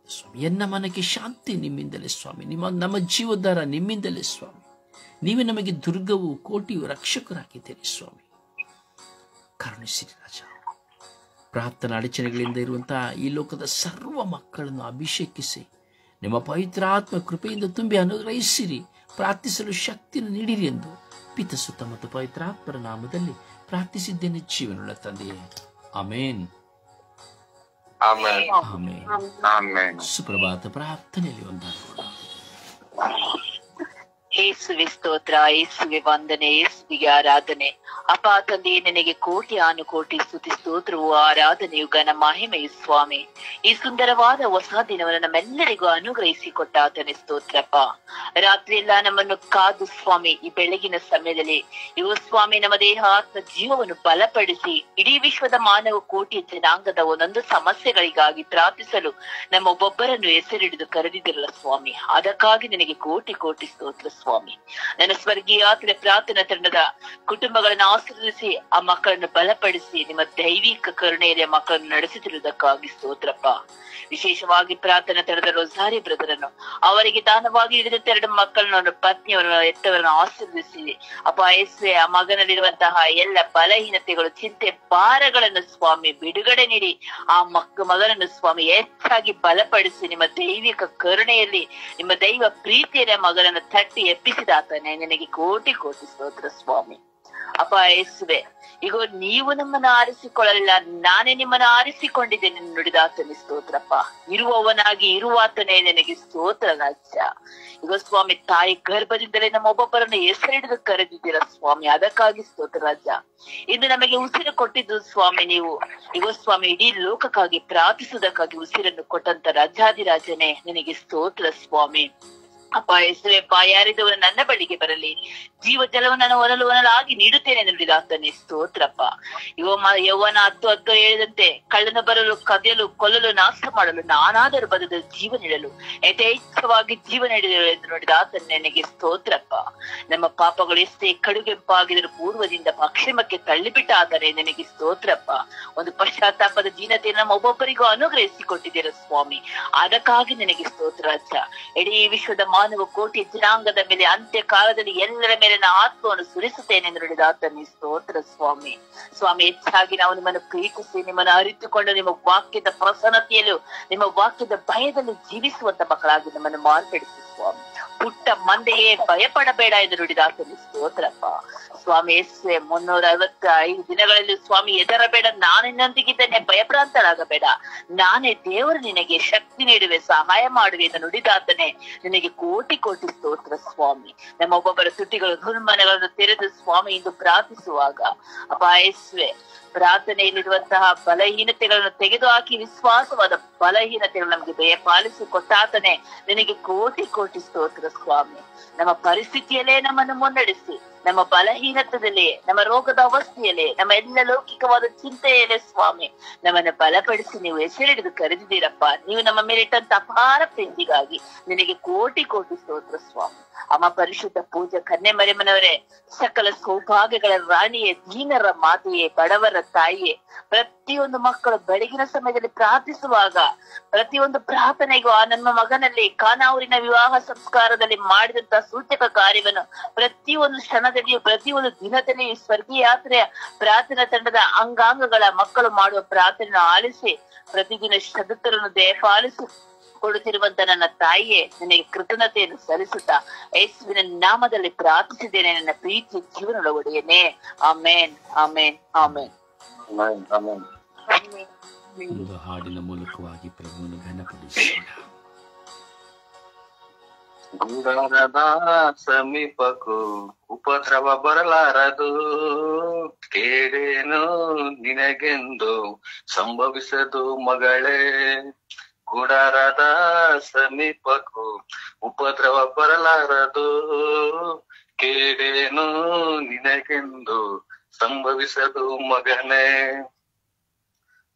ಸ್ವಾಮಿ, ಎನ್ನ ಮನಕ್ಕೆ ಶಾಂತಿ ನಿಮ್ಮಿಂದಲೇ ಸ್ವಾಮಿ. ನಮ್ಮ ಜೀವಧಾರ ನಿಮ್ಮಿಂದಲೇ ಸ್ವಾಮಿ. ನೀವೇ ನಮಗೆ ದುರ್ಗವು ಕೋಟಿಯು ರಕ್ಷಕರಾಗಿದ್ದೀರಿ ಸ್ವಾಮಿ. ಕರುಣಿಸಿರಿ ರಾಜ. ಪ್ರಾರ್ಥನಾ ಅಡಚಣೆಗಳಿಂದ ಇರುವಂತಹ ಈ ಲೋಕದ ಸರ್ವ ಮಕ್ಕಳನ್ನು ಅಭಿಷೇಕಿಸಿ ನಿಮ್ಮ ಪವಿತ್ರಾತ್ಮ ಕೃಪೆಯಿಂದ ತುಂಬಿ ಅನುಗ್ರಹಿಸಿರಿ. ಪ್ರಾರ್ಥಿಸಲು ಶಕ್ತಿಯನ್ನು ನೀಡಿರಿ ಎಂದು ಪಿತಸುತ್ತ ಮತ್ತು ಪವಿತ್ರಾತ್ಮರ ನಾಮದಲ್ಲಿ ಪ್ರಾರ್ಥಿಸಿದ್ದೇನೆ ಜೀವನುಳ್ಳ ತಂದೆಯೇ. ಆಮೇನ್, ಆಮೆನ್, ಆಮೇನ್. ಆಮೆನ್. ಸುಪ್ರಭಾತ ಪ್ರಾರ್ಥನೆಯಲ್ಲಿ ಒಂದಾಗೋಣ. ಯೇಸುವೆ ಸ್ತೋತ್ರ, ಯೇಸುವೆ ವಂದನೆ, ಯೇಸುವಿಗೆ ಆರಾಧನೆ. ಅಪ್ಪ ತಂದೆಯೇ, ನಿನಗೆ ಕೋಟಿ ಆನುಕೋಟಿ ಸ್ತುತಿ ಸ್ತೋತ್ರವು ಆರಾಧನೆಯು ಘನ ಮಹಿಮೆಯು ಸ್ವಾಮಿ. ಈ ಸುಂದರವಾದ ಹೊಸ ದಿನವನ್ನು ನಮ್ಮೆಲ್ಲರಿಗೂ ಅನುಗ್ರಹಿಸಿ ಕೊಟ್ಟ ಆತನೇ ಸ್ತೋತ್ರಪ್ಪ. ರಾತ್ರಿ ಎಲ್ಲ ನಮ್ಮನ್ನು ಕಾದು ಸ್ವಾಮಿ, ಈ ಬೆಳಗಿನ ಸಮಯದಲ್ಲಿ ಇವು ಸ್ವಾಮಿ ನಮ್ಮ ದೇಹ ಆತ್ಮ ಜೀವವನ್ನು ಬಲಪಡಿಸಿ ಇಡೀ ವಿಶ್ವದ ಮಾನವ ಕೋಟಿ ಜನಾಂಗದ ಒಂದೊಂದು ಸಮಸ್ಯೆಗಳಿಗಾಗಿ ಪ್ರಾರ್ಥಿಸಲು ನಮ್ಮ ಒಬ್ಬೊಬ್ಬರನ್ನು ಹೆಸರಿಡಿದು ಕರೆದಿದ್ದಿರಲ್ಲ ಸ್ವಾಮಿ. ಅದಕ್ಕಾಗಿ ನಿನಗೆ ಕೋಟಿ ಕೋಟಿ ಸ್ತೋತ್ರ ಸ್ವಾಮಿ. ನನ್ನ ಸ್ವರ್ಗೀಯಾತ್ರೆ ಪ್ರಾರ್ಥನಾ ತಂಡದ ಕುಟುಂಬಗಳನ್ನು ಆಶೀರ್ವದಿಸಿ ಆ ಮಕ್ಕಳನ್ನು ಬಲಪಡಿಸಿ ನಿಮ್ಮ ದೈವಿಕ ಕರುಣೆಯಲ್ಲಿ ಮಕ್ಕಳನ್ನು ನಡೆಸುತ್ತಿರುವುದಕ್ಕಾಗಿ ಸ್ತೋತ್ರಪ್ಪ. ವಿಶೇಷವಾಗಿ ಪ್ರಾರ್ಥನಾ ತಂಡದ ರೊಸಾರಿ ಬ್ರದರನ್ನು, ಅವರಿಗೆ ದಾನವಾಗಿ ಹಿಡಿದಂತ 2 ಮಕ್ಕಳನ್ನು, ಅವರ ಪತ್ನಿಯವರನ್ನು, ಎತ್ತವರನ್ನು ಆಶೀರ್ವದಿಸಿ ಅಪ್ಪ ಯೇಸುವೆ, ಆ ಮಗನಲ್ಲಿರುವಂತಹ ಎಲ್ಲ ಬಲಹೀನತೆಗಳು, ಚಿಂತೆ, ಭಾರಗಳನ್ನು ಸ್ವಾಮಿ ಬಿಡುಗಡೆ ನೀಡಿ ಆ ಮಗನನ್ನು ಸ್ವಾಮಿ ಹೆಚ್ಚಾಗಿ ಬಲಪಡಿಸಿ ನಿಮ್ಮ ದೈವಿಕ ಕರುಣೆಯಲ್ಲಿ, ನಿಮ್ಮ ದೈವ ಪ್ರೀತಿಯಲ್ಲಿ ಆ ಮಗನನ್ನು ತಟ್ಟಿ ಎಬ್ಬಿಸಿದಾತನೇ ನಿನಗೆ ಕೋಟಿ ಕೋಟಿ ಸ್ತೋತ್ರ ಸ್ವಾಮಿ. ಅಪ್ಪ ಯೇಸುವೆ, ಈಗ ನೀವು ನಮ್ಮನ್ನು ಆರಿಸಿಕೊಳ್ಳಲಿಲ್ಲ, ನಾನೇ ನಿಮ್ಮನ್ನು ಆರಿಸಿಕೊಂಡಿದ್ದೇನೆ ನುಡಿದಾತನೇ ಸ್ತೋತ್ರಪ್ಪ. ಇರುವವನಾಗಿ ಇರುವಾತನೇ ನನಗೆ ಸ್ತೋತ್ರ ರಾಜ್ಯ. ಈಗ ಸ್ವಾಮಿ, ತಾಯಿ ಗರ್ಭದಿಂದಲೇ ನಮ್ಮ ಒಬ್ಬೊಬ್ಬರನ್ನು ಹೆಸರಿಡಿದು ಕರೆದಿದ್ದೀರ ಸ್ವಾಮಿ, ಅದಕ್ಕಾಗಿ ಸ್ತೋತ್ರ ರಾಜ್ಯ. ಇಂದು ನಮಗೆ ಉಸಿರು ಕೊಟ್ಟಿದ್ದು ಸ್ವಾಮಿ ನೀವು. ಈಗ ಸ್ವಾಮಿ, ಇಡೀ ಲೋಕಕ್ಕಾಗಿ ಪ್ರಾರ್ಥಿಸುವುದಕ್ಕಾಗಿ ಉಸಿರನ್ನು ಕೊಟ್ಟಂತ ರಾಜಾದಿರಾಜನೇ ನಿನಗೆ ಸ್ತೋತ್ರ ಸ್ವಾಮಿ. ಅಪ್ಪ ಯೇಸುವೆಪ್ಪ, ಯಾರಿದವರು ನನ್ನ ಬಳಿಗೆ ಬರಲಿ, ಜೀವ ಜಲವನ್ನು ನಾನು ಹೊನಲಾಗಿ ನೀಡುತ್ತೇನೆ ನುಡಿದಾತನೇ ಸ್ತೋತ್ರಪ್ಪ. ಯೌವನ 10 ಹೇಳಿದಂತೆ ಕಳ್ಳನು ಬರಲು, ಕದಿಯಲು, ಕೊಲ್ಲಲು, ನಾಶ ಮಾಡಲು, ನಾನಾದರೂ ಬದಲು ಜೀವ ನೀಡಲು ಯಥೇಚ್ಛವಾಗಿ ಜೀವ ನೀಡಿದರು ಎಂದು ನುಡಿದಾತನೇ ನನಗೆ ಸ್ತೋತ್ರಪ್ಪ. ನಮ್ಮ ಪಾಪಗಳು ಎಷ್ಟೇ ಕಡುಗೆಂಪಾಗಿದ್ದರೂ ಪೂರ್ವದಿಂದ ಪಶ್ಚಿಮಕ್ಕೆ ತಳ್ಳಿಬಿಟ್ಟ ಆದರೆ ನನಗೆ ಸ್ತೋತ್ರಪ್ಪ. ಒಂದು ಪಶ್ಚಾತ್ತಾಪದ ದೀನತೆಯನ್ನು ನಮ್ಮ ಒಬ್ಬೊಬ್ಬರಿಗೂ ಅನುಗ್ರಹಿಸಿಕೊಟ್ಟಿದ್ದೀರ ಸ್ವಾಮಿ, ಅದಕ್ಕಾಗಿ ನನಗೆ ಸ್ತೋತ್ರ ರಾಜ. ಇಡೀ ವಿಶ್ವದ ಮಾನವ ಕೋಟಿ ಜನಾಂಗದ ಮೇಲೆ ಅಂತ್ಯ ಕಾಲದಲ್ಲಿ ಎಲ್ಲರ ಮೇಲೆ ನಾನು ಆತ್ಮವನ್ನು ಸುರಿಸುತ್ತೇನೆ ಎಂದು ನುಡಿದಾತನೇ ಸ್ತೋತ್ರ ಸ್ವಾಮಿ. ಸ್ವಾಮಿ, ಹೆಚ್ಚಾಗಿ ನಾವು ನಿಮ್ಮನ್ನು ಪ್ರೀತಿಸಿ ನಿಮ್ಮನ್ನು ಅರಿತುಕೊಂಡು ನಿಮ್ಮ ವಾಕ್ಯದ ಪ್ರಸನ್ನತೆಯಲ್ಲೂ ನಿಮ್ಮ ವಾಕ್ಯದ ಭಯದಲ್ಲಿ ಜೀವಿಸುವಂತ ಮಕ್ಕಳಾಗಿ ನಮ್ಮನ್ನು ಮಾರ್ಪಡಿಸಿ ಸ್ವಾಮಿ. ಪುಟ್ಟ ಮಂದೆಯೇ ಭಯಪಡಬೇಡ ಎಂದು ನುಡಿದಾತನೇ ಸ್ತೋತ್ರಪ್ಪ. ಸ್ವಾಮಿ ಯೇಸುವೆ, 365 ದಿನಗಳಲ್ಲಿ ಸ್ವಾಮಿ ಹೆದರಬೇಡ, ನಾನು ನಿನ್ನೊಂದಿಗಿದ್ದೇನೆ, ಭಯಭ್ರಾಂತರಾಗಬೇಡ, ನಾನೇ ದೇವರು ನಿನಗೆ ಶಕ್ತಿ ನೀಡುವೆ, ಸಹಾಯ ಮಾಡುವೆ ಎಂದು ನುಡಿದಾತನೇ ನಿನಗೆ ಕೋಟಿ ಕೋಟಿ ಸ್ತೋತ್ರ ಸ್ವಾಮಿ. ನಮ್ಮ ಒಬ್ಬೊಬ್ಬರ ತುಟಿಗಳು ಹೃನ್ಮನಗಳನ್ನು ತೆರೆದು ಸ್ವಾಮಿ ಇಂದು ಪ್ರಾರ್ಥಿಸುವಾಗ ಅಪ್ಪ ಯೇಸುವೆ, ಪ್ರಾರ್ಥನೆಯಲ್ಲಿರುವಂತಹ ಬಲಹೀನತೆಗಳನ್ನು ತೆಗೆದುಹಾಕಿ ವಿಶ್ವಾಸವಾದ ಬಲಹೀನತೆಗಳು ನಮಗೆ ದಯಪಾಲಿಸಿ ಕೊಟ್ಟಾತನೇ ನಿನಗೆ ಕೋಟಿ ಕೋಟಿ ಸ್ತೋತ್ರ ಸ್ವಾಮಿ. ನಮ್ಮ ಪರಿಸ್ಥಿತಿಯಲ್ಲೇ ನಮ್ಮನ್ನು ಮುನ್ನಡೆಸಿ, ನಮ್ಮ ಬಲಹೀನತೆಯಲ್ಲೇ, ನಮ್ಮ ರೋಗದ ಅವಸ್ಥೆಯಲ್ಲೇ, ನಮ್ಮ ಎಲ್ಲ ಲೌಕಿಕವಾದ ಚಿಂತೆಯಲ್ಲೇ ಸ್ವಾಮಿ ನಮ್ಮನ್ನು ಬಲಪಡಿಸಿ ನೀವು ಹೆಸರಿಡಿದು ಕರೆದಿದ್ದೀರಪ್ಪ. ನೀವು ನಮ್ಮ ಮೇಲೆ ಇಟ್ಟಂತ ಅಪಾರ ಪ್ರೀತಿಗಾಗಿ ನಿನಗೆ ಕೋಟಿ ಕೋಟಿ ಸ್ತೋತ್ರ ಸ್ವಾಮಿ. ಅಮ್ಮ ಪರಿಶುದ್ಧ ಪೂಜೆ ಕನ್ಯೆ ಮರಿಯಮ್ಮನವರೇ, ಸಕಲ ಸೌಭಾಗ್ಯಗಳ ರಾಣಿಯೇ, ದೀನರ ಮಾತೆಯೇ, ಬಡವರ ತಾಯಿಯೇ, ಪ್ರತಿಯೊಂದು ಮಕ್ಕಳು ಬೆಳಗಿನ ಸಮಯದಲ್ಲಿ ಪ್ರಾರ್ಥಿಸುವಾಗ ಪ್ರತಿಯೊಂದು ಪ್ರಾರ್ಥನೆಗೂ ಆ ನನ್ನ ಮಗನಲ್ಲಿ ಕಾನಾವೂರಿನ ವಿವಾಹ ಸಂಸ್ಕಾರದಲ್ಲಿ ಮಾಡಿದಂತ ಸೂಚಕ ಕಾರ್ಯವನ್ನು ಪ್ರತಿಯೊಂದು ಕ್ಷಣದಲ್ಲಿಯೂ ಪ್ರತಿಯೊಂದು ದಿನದಲ್ಲಿಯೂ ಸ್ವರ್ಗೀಯ ಯಾತ್ರೆಯ ಪ್ರಾರ್ಥನಾ ತಂಡದ ಅಂಗಾಂಗಗಳ ಮಕ್ಕಳು ಮಾಡುವ ಪ್ರಾರ್ಥನೆಯನ್ನು ಆಲಿಸಿ ಪ್ರತಿದಿನ ಸದುತ್ತರನ್ನು ದಯಪಾಲಿಸಿ ಕೊಡುತ್ತಿರುವಂತ ನನ್ನ ತಾಯಿಯೇ, ನನಗೆ ಕೃತಜ್ಞತೆಯನ್ನು ಸಲ್ಲಿಸುತ್ತಾ ಯೇಸುವಿನ ನಾಮದಲ್ಲಿ ಪ್ರಾರ್ಥಿಸಿದ್ದೇನೆ ನನ್ನ ಪ್ರೀತಿ ಜೀವನದ ಒಡೆಯನೇ. ಆಮೇನ್, ಆಮೇನ್, ಆಮೇನ್. ಒಂದು ಹಾಡಿನ ಮೂಲಕವಾಗಿ ಪ್ರಭುವನ್ನು ಘನಪಡಿಸೋಣ. ಗುಡಾರದ ಸಮೀಪಕ್ಕೂ ಉಪದ್ರವ ಬರಲಾರದು, ಕೇಡೇನು ನಿನಗೆಂದು ಸಂಭವಿಸದು ಮಗಳೇ. ಗುಡಾರದ ಸಮೀಪಕ್ಕೂ ಉಪದ್ರವ ಬರಲಾರದು, ಕೇಡೇನು ನಿನಗೆಂದು ಸಂಭವಿಸದು ಮಗನೇ.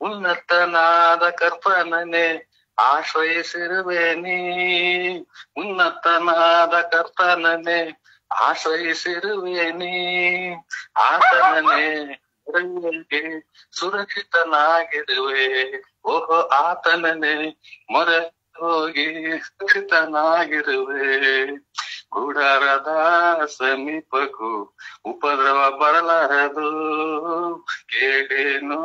ಉನ್ನತನಾದ ಕರ್ತನೇ ಆಶ್ರಯಿಸಿರುವೆ ನೀ ಉನ್ನತನಾದ ಕರ್ತನನ್ನೇ ಆಶ್ರಯಿಸಿರುವೆ ನೀ ಆತನನ್ನೇ ಮೊರೆಗೆ ಸುರಕ್ಷಿತನಾಗಿರುವೆ ಓಹೋ ಆತನನ್ನೇ ಮೊರೆ ಹೋಗಿ ಸುರಕ್ಷಿತನಾಗಿರುವೆ ಗುಡಾರದ ಸಮೀಪಕ್ಕೂ ಉಪದ್ರವ ಬರಲಾರದು ಕೇಳೇನು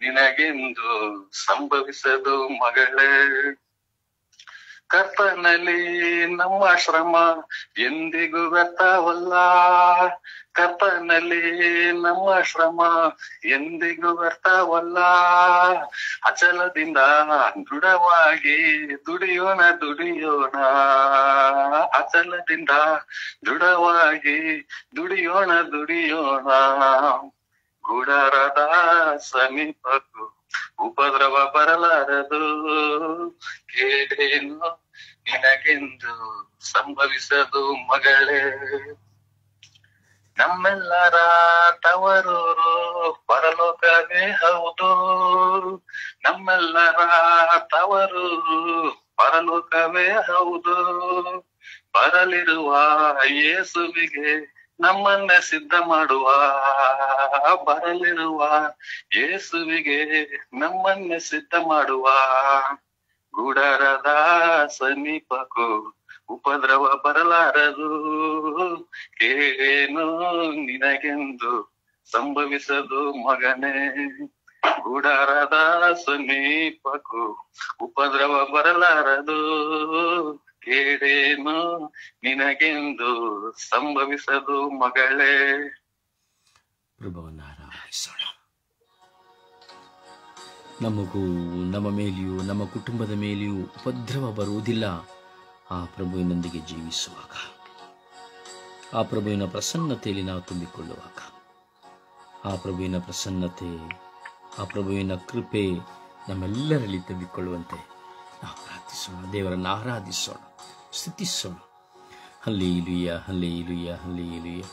ನಿನಗೆಂದು ಸಂಭವಿಸದು ಮಗಳೇ ಕರ್ತನಲ್ಲಿ ನಮ್ಮ ಶ್ರಮ ಎಂದಿಗೂ ವ್ಯರ್ಥವಲ್ಲ ಕರ್ತನಲ್ಲಿ ನಮ್ಮ ಶ್ರಮ ಎಂದಿಗೂ ವ್ಯರ್ಥವಲ್ಲ ಅಚಲದಿಂದ ದೃಢವಾಗಿ ದುಡಿಯೋಣ ಅಚಲದಿಂದ ದೃಢವಾಗಿ ದುಡಿಯೋಣ ಗುಡಾರದ ಸಮೀಪಕ್ಕೂ ಉಪದ್ರವ ಬರಲಾರದು ಕೇಳೇನು ನಿನಗೆಂದು ಸಂಭವಿಸದು ಮಗಳೇ ನಮ್ಮೆಲ್ಲರ ತವರೂರು ಪರಲೋಕವೇ ಹೌದು ನಮ್ಮೆಲ್ಲರ ತವರೂರು ಪರಲೋಕವೇ ಹೌದು ಬರಲಿರುವ ಯೇಸುವಿಗೆ ನಮ್ಮನ್ನ ಸಿದ್ಧ ಮಾಡುವ ಬರಲಿರುವ ಯೇಸುವಿಗೆ ನಮ್ಮನ್ನ ಸಿದ್ಧ ಮಾಡುವ ಗುಡಾರದ ಸಮೀಪಕ್ಕೂ ಉಪದ್ರವ ಬರಲಾರದು ಕೇಳೇನು ನಿನಗೆಂದು ಸಂಭವಿಸದು ಮಗನೇ ಗುಡಾರದ ಸಮೀಪಕ್ಕೂ ಉಪದ್ರವ ಬರಲಾರದು ಕೇಳೇನು ನಿನಗೆಂದು ಸಂಭವಿಸದು ಮಗಳೇ ಪ್ರಭುವನ್ನು ಆರಾಧಿಸೋಣ. ನಮಗೂ ನಮ್ಮ ಮೇಲೆಯೂ ನಮ್ಮ ಕುಟುಂಬದ ಮೇಲೆಯೂ ಉಪದ್ರವ ಬರುವುದಿಲ್ಲ ಆ ಪ್ರಭುವಿನೊಂದಿಗೆ ಜೀವಿಸುವಾಗ, ಆ ಪ್ರಭುವಿನ ಪ್ರಸನ್ನತೆಯಲ್ಲಿ ನಾವು ತುಂಬಿಕೊಳ್ಳುವಾಗ, ಆ ಪ್ರಭುವಿನ ಪ್ರಸನ್ನತೆ, ಆ ಪ್ರಭುವಿನ ಕೃಪೆ ನಮ್ಮೆಲ್ಲರಲ್ಲಿ ತುಂಬಿಕೊಳ್ಳುವಂತೆ ನಾವು ಪ್ರಾರ್ಥಿಸೋಣ, ದೇವರನ್ನು ಆರಾಧಿಸೋಣ, ಸ್ತುತಿಸೋಣ. ಹಲ್ಲೆಲೂಯಾ ಹಲ್ಲೆಲೂಯಾ ಹಲ್ಲೆಲೂಯಾ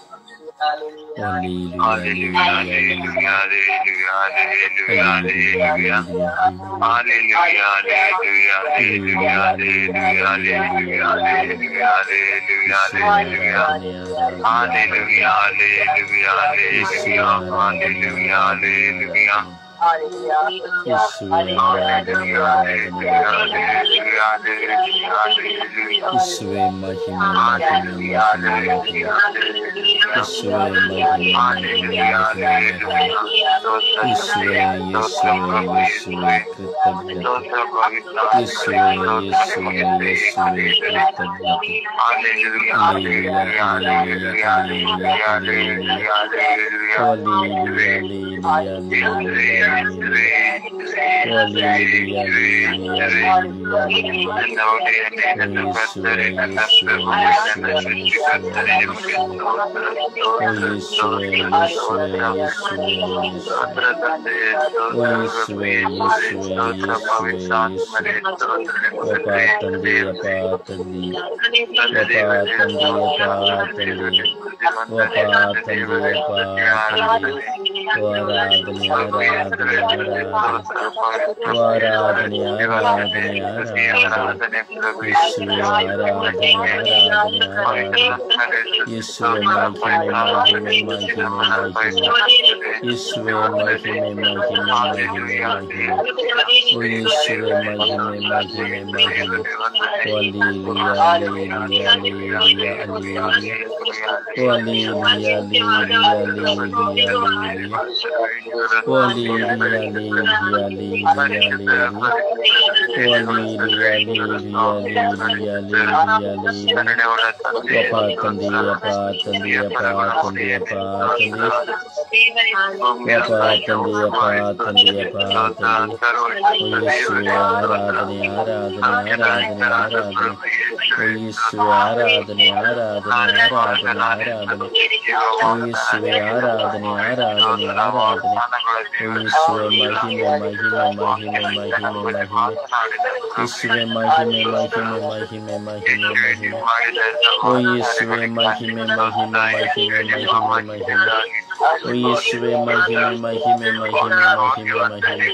ಓ ಯೇಸುವೆ ಮಹಿಮೆ ಮಹಿಮೆ ಮಹಿಮೆ ಮಹಿಮೆ ಮಹಿಮೆ.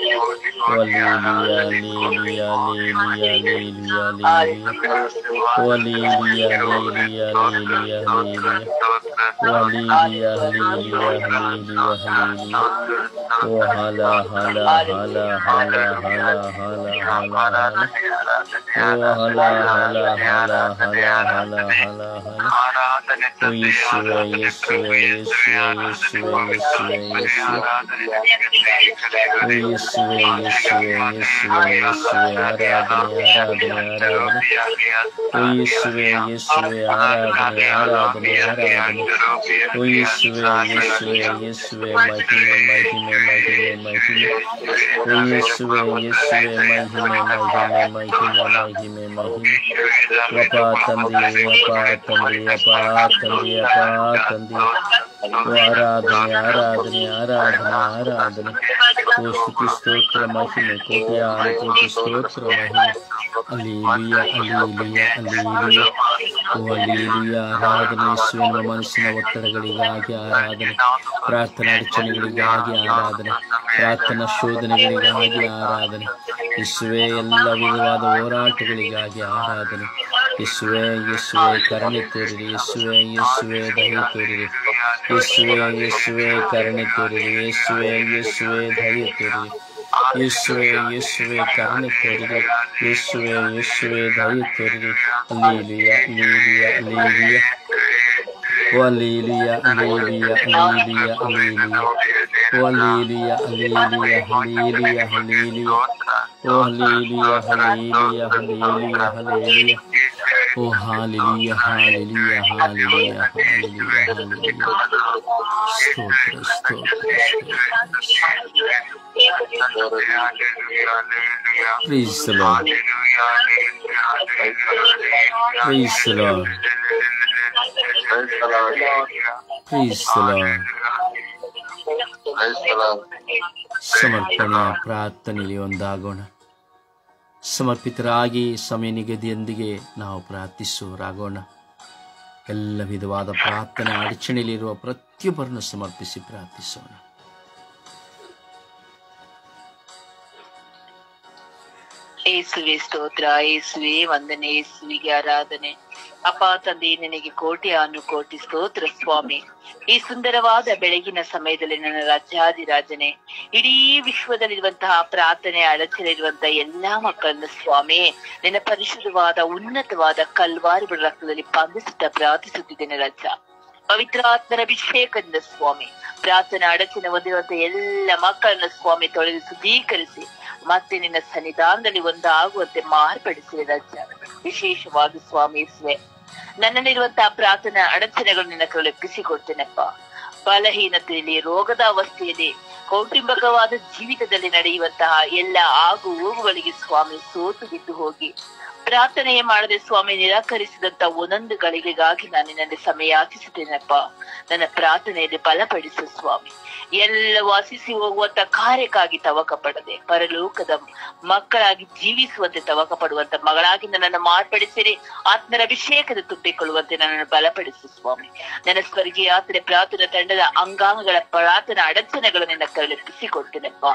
Hallelujah, hallelujah, hallelujah, hallelujah. Hallelujah, hallelujah, hallelujah, hallelujah. Hallelujah, hallelujah, hallelujah, hallelujah. Oh, hala, hala, hala, hala, hala, hala, hala, hala. Oh, hala, hala, hala, hala, hala, hala, hala. Oh, Yeshua, Yeshua, Yeshua, Yeshua, Yeshua, Yeshua. Oh, Yeshua, Yeshua, Yeshua, Yeshua, ಆರಾಧನೆ, ಆರಾಧನೆ, ಆರಾಧನೆ. ಓ ಯೇಸುವೆ, ಯೇಸುವೆ, ಆರಾಧನೆ, ಆರಾಧನೆ, ಆರಾಧನೆ. ಓ ಯೇಸುವೆ, ಯೇಸುವೆ, ಯೇಸುವೆ, ಮಹಿಮೆ, ಮಹಿಮೆ, ಮಹಿಮೆ, ಮಹಿಮೆ. ಓ ಯೇಸುವೆ, ಯೇಸುವೆ, ಮಹಿಮೆ, ಮಹಿಮೆ, ಮಹಿಮೆ, ಮಹಿಮೆ, ಮಹಿಮೆ. ಅಪಾ ತಂದೆ, ಅಪಾ ತಂದೆ, ಅಪಾ ತಂದೆ, ಅಪಾ ತಂದೆ. ಓ ಆರಾಧನೆ, ಆರಾಧನೆ, ಆರಾಧನೆ, ಆರಾಧನೆ. ಓ ಸ್ತುತಿ ಸ್ತೋತ್ರ ಮಹಿಮೆ, ಕೋಟ್ಯಾನು ಕೋಟಿ ಸ್ತೋತ್ರ ಮಹಿಮೆ. ಅಲ್ಲೇಲುಯ್ಯ, ಅಲ್ಲೇಲುಯ್ಯ, ಅಲ್ಲೇಲುಯ್ಯ. ಓ ಅಲ್ಲೇಲುಯ್ಯ. ಆರಾಧನೆ ಯೇಸುವಿನ ಮನಸ್ಸಿನ ಒತ್ತಡಗಳಿಗಾಗಿ ಆರಾಧನೆ, ಪ್ರಾರ್ಥನಾ ಅಡಚಣೆಗಳಿಗಾಗಿ ಆರಾಧನೆ, ಪ್ರಾರ್ಥನಾ ಶೋಧನೆಗಳಿಗಾಗಿ ಆರಾಧನೆ. ಯೇಸುವೆ ಎಲ್ಲ ವಿಧವಾದ ಹೋರಾಟಗಳಿಗಾಗಿ ಆರಾಧನೆ. ಯೇಸುವೆ, ಯೇಸುವೆ ಕರುಣೆ ತೋರಿರಿ. ಯೇಸುವೆ, ಯೇಸುವೆ ದಯೆ ತೋರಿರಿ. ಯೇಸುವೆ, ಯೇಸುವೆ ಕರುಣೆ ತೋರಿರಿ. ಯೇಸುವೆ, ಯೇಸುವೆ ದಯೆ ತೋರಿರಿ. ಯೇಸುವೆ, ಯೇಸುವೆ ಕರುಣೆ ತೋರಿರಿ. ಯೇಸುವೆ, ಯೇಸುವೆ ದಯೆ ತೋರಿರಿ. ಅಲ್ಲೇಲುಯ್ಯ, ಅಲ್ಲೇಲುಯ್ಯ, ಅಲ್ಲೇಲುಯ್ಯ. ಓ ಅಲ್ಲೇಲುಯ್ಯ, ಅಲ್ಲೇಲುಯ್ಯ, ಅಲ್ಲೇಲುಯ್ಯ, ಅಲ್ಲೇಲುಯ್ಯ. ಓ ಅಲ್ಲೇಲುಯ್ಯ, ಅಲ್ಲೇಲುಯ್ಯ, ಅಲ್ಲೇಲುಯ್ಯ, ಅಲ್ಲೇಲುಯ್ಯ. ಓ ಅಲ್ಲೇಲುಯ್ಯ, ಅಲ್ಲೇಲುಯ್ಯ, ಅಲ್ಲೇಲುಯ್ಯ, ಅಲ್ಲೇಲುಯ್ಯ. ಓ ಹಾಲೆಲೂಯ, ಹಾಲೆಲೂಯ, ಹಾಲೆಲೂಯ, ಹಾಲೆಲೂಯ, ಹಾಲೆಲೂಯ. ಸ್ತೋತ್ರ, ಸ್ತೋತ್ರ, ಸ್ತೋತ್ರ. Praise the Lord. Praise the Lord. Praise the Lord. ಸಮರ್ಪಣೆಯ ಪ್ರಾರ್ಥನೆಯಲ್ಲಿ ಒಂದಾಗೋಣ. ಸಮರ್ಪಿತರಾಗಿ ಸಮಯ ನಿಗದಿಯೊಂದಿಗೆ ನಾವು ಪ್ರಾರ್ಥಿಸುವರಾಗೋಣ. ಎಲ್ಲ ವಿಧವಾದ ಪ್ರಾರ್ಥನೆ ಅಡಚಣೆಯಲ್ಲಿರುವ ಪ್ರತಿಯೊಬ್ಬರನ್ನು ಸಮರ್ಪಿಸಿ ಪ್ರಾರ್ಥಿಸೋಣ. ಯೇಸುವೆ ಸ್ತೋತ್ರ, ಯೇಸುವೆ ವಂದನೆ, ಯೇಸುವಿಗೆ ಆರಾಧನೆ. ಅಪ್ಪ ತಂದೆ, ನಿನಗೆ ಕೋಟಿ ಕೋಟಿ ಸ್ತೋತ್ರ ಸ್ವಾಮಿ. ಈ ಸುಂದರವಾದ ಬೆಳಗಿನ ಸಮಯದಲ್ಲಿ ನನ್ನ ರಾಜ್ಯಾಧಿರಾಜನೆ, ಇಡೀ ವಿಶ್ವದಲ್ಲಿರುವಂತಹ ಪ್ರಾರ್ಥನೆ ಅಡಚಣೆಯಿರುವಂತಹ ಎಲ್ಲಾ ಮಕ್ಕಳನ್ನು ಸ್ವಾಮಿ ನಿನ್ನ ಪರಿಶುದ್ಧವಾದ ಉನ್ನತವಾದ ಕಲ್ವಾರಿ ರಕ್ತದಲ್ಲಿ ಬಂಧಿಸುತ್ತಾ ಪ್ರಾರ್ಥಿಸುತ್ತಿದ್ದೇನೆ ರಾಜ. ಪವಿತ್ರಾತ್ಮರ ಅಭಿಷೇಕದಿಂದ ಸ್ವಾಮಿ ಪ್ರಾರ್ಥನೆ ಅಡಚಣೆ ಹೊಂದಿರುವಂತಹ ಎಲ್ಲ ಮಕ್ಕಳನ್ನು ಸ್ವಾಮಿ ತೊಳೆದು ಶುದ್ಧೀಕರಿಸಿ ಮತ್ತೆ ನಿನ್ನ ಸನ್ನಿಧಾನದಲ್ಲಿ ಒಂದಾಗುವಂತೆ ಮಾರ್ಪಡಿಸಿ ರಾಜ. ವಿಶೇಷವಾಗಿ ಸ್ವಾಮಿ ಯೇಸುವೆ, ನನ್ನಲ್ಲಿರುವಂತಹ ಪ್ರಾರ್ಥನಾ ಅಡಚಣೆಗಳು ನಿನ್ನ ಕೈಗೊಳ್ಳಿಸಿಕೊಡ್ತೇನೆಪ್ಪ. ಬಲಹೀನತೆಯಲ್ಲಿ, ರೋಗದ ಅವಸ್ಥೆಯಲ್ಲಿ, ಕೌಟುಂಬಿಕವಾದ ಜೀವಿತದಲ್ಲಿ ನಡೆಯುವಂತಹ ಎಲ್ಲ ಆಗು ಹೋಗುಗಳಿಗೆ ಸ್ವಾಮಿ ಸೋತು ಬಿದ್ದು ಹೋಗಿ ಪ್ರಾರ್ಥನೆ ಮಾಡದೆ ಸ್ವಾಮಿ ನಿರಾಕರಿಸಿದಂತ ಒಂದೊಂದು ಗಳಿಗೆಗಾಗಿ ನಾನು ನಿನ್ನಲ್ಲಿ ಸಮಯ ಯಾಚಿಸುತ್ತೇನೆಪ್ಪ. ನನ್ನ ಪ್ರಾರ್ಥನೆಯಲ್ಲಿ ಬಲಪಡಿಸು ಸ್ವಾಮಿ. ಎಲ್ಲ ವಾಸಿಸಿ ಹೋಗುವಂತ ಕಾರ್ಯಕ್ಕಾಗಿ ತವಕ ಪಡದೆ ಪರಲೋಕದ ಮಕ್ಕಳಾಗಿ ಜೀವಿಸುವಂತೆ ತವಕ ಪಡುವಂತ ಮಗಳಾಗಿ ನನ್ನನ್ನು ಮಾರ್ಪಡಿಸಿರಿ. ಆತ್ಮರ ಅಭಿಷೇಕದ ತುಂಬಿಕೊಳ್ಳುವಂತೆ ನನ್ನನ್ನು ಬಲಪಡಿಸು ಸ್ವಾಮಿ. ನನ್ನ ಸ್ವರ್ಗೀಯ ಯಾತ್ರೆ ಪ್ರಾರ್ಥನಾ ತಂಡದ ಅಂಗಾಂಗಗಳ ಪ್ರಾರ್ಥನಾ ಅಡಚಣೆಗಳು ನಿನ್ನ ಕೈಲಿಪ್ಪಿಸಿಕೊಡ್ತೇನೆಪ್ಪ.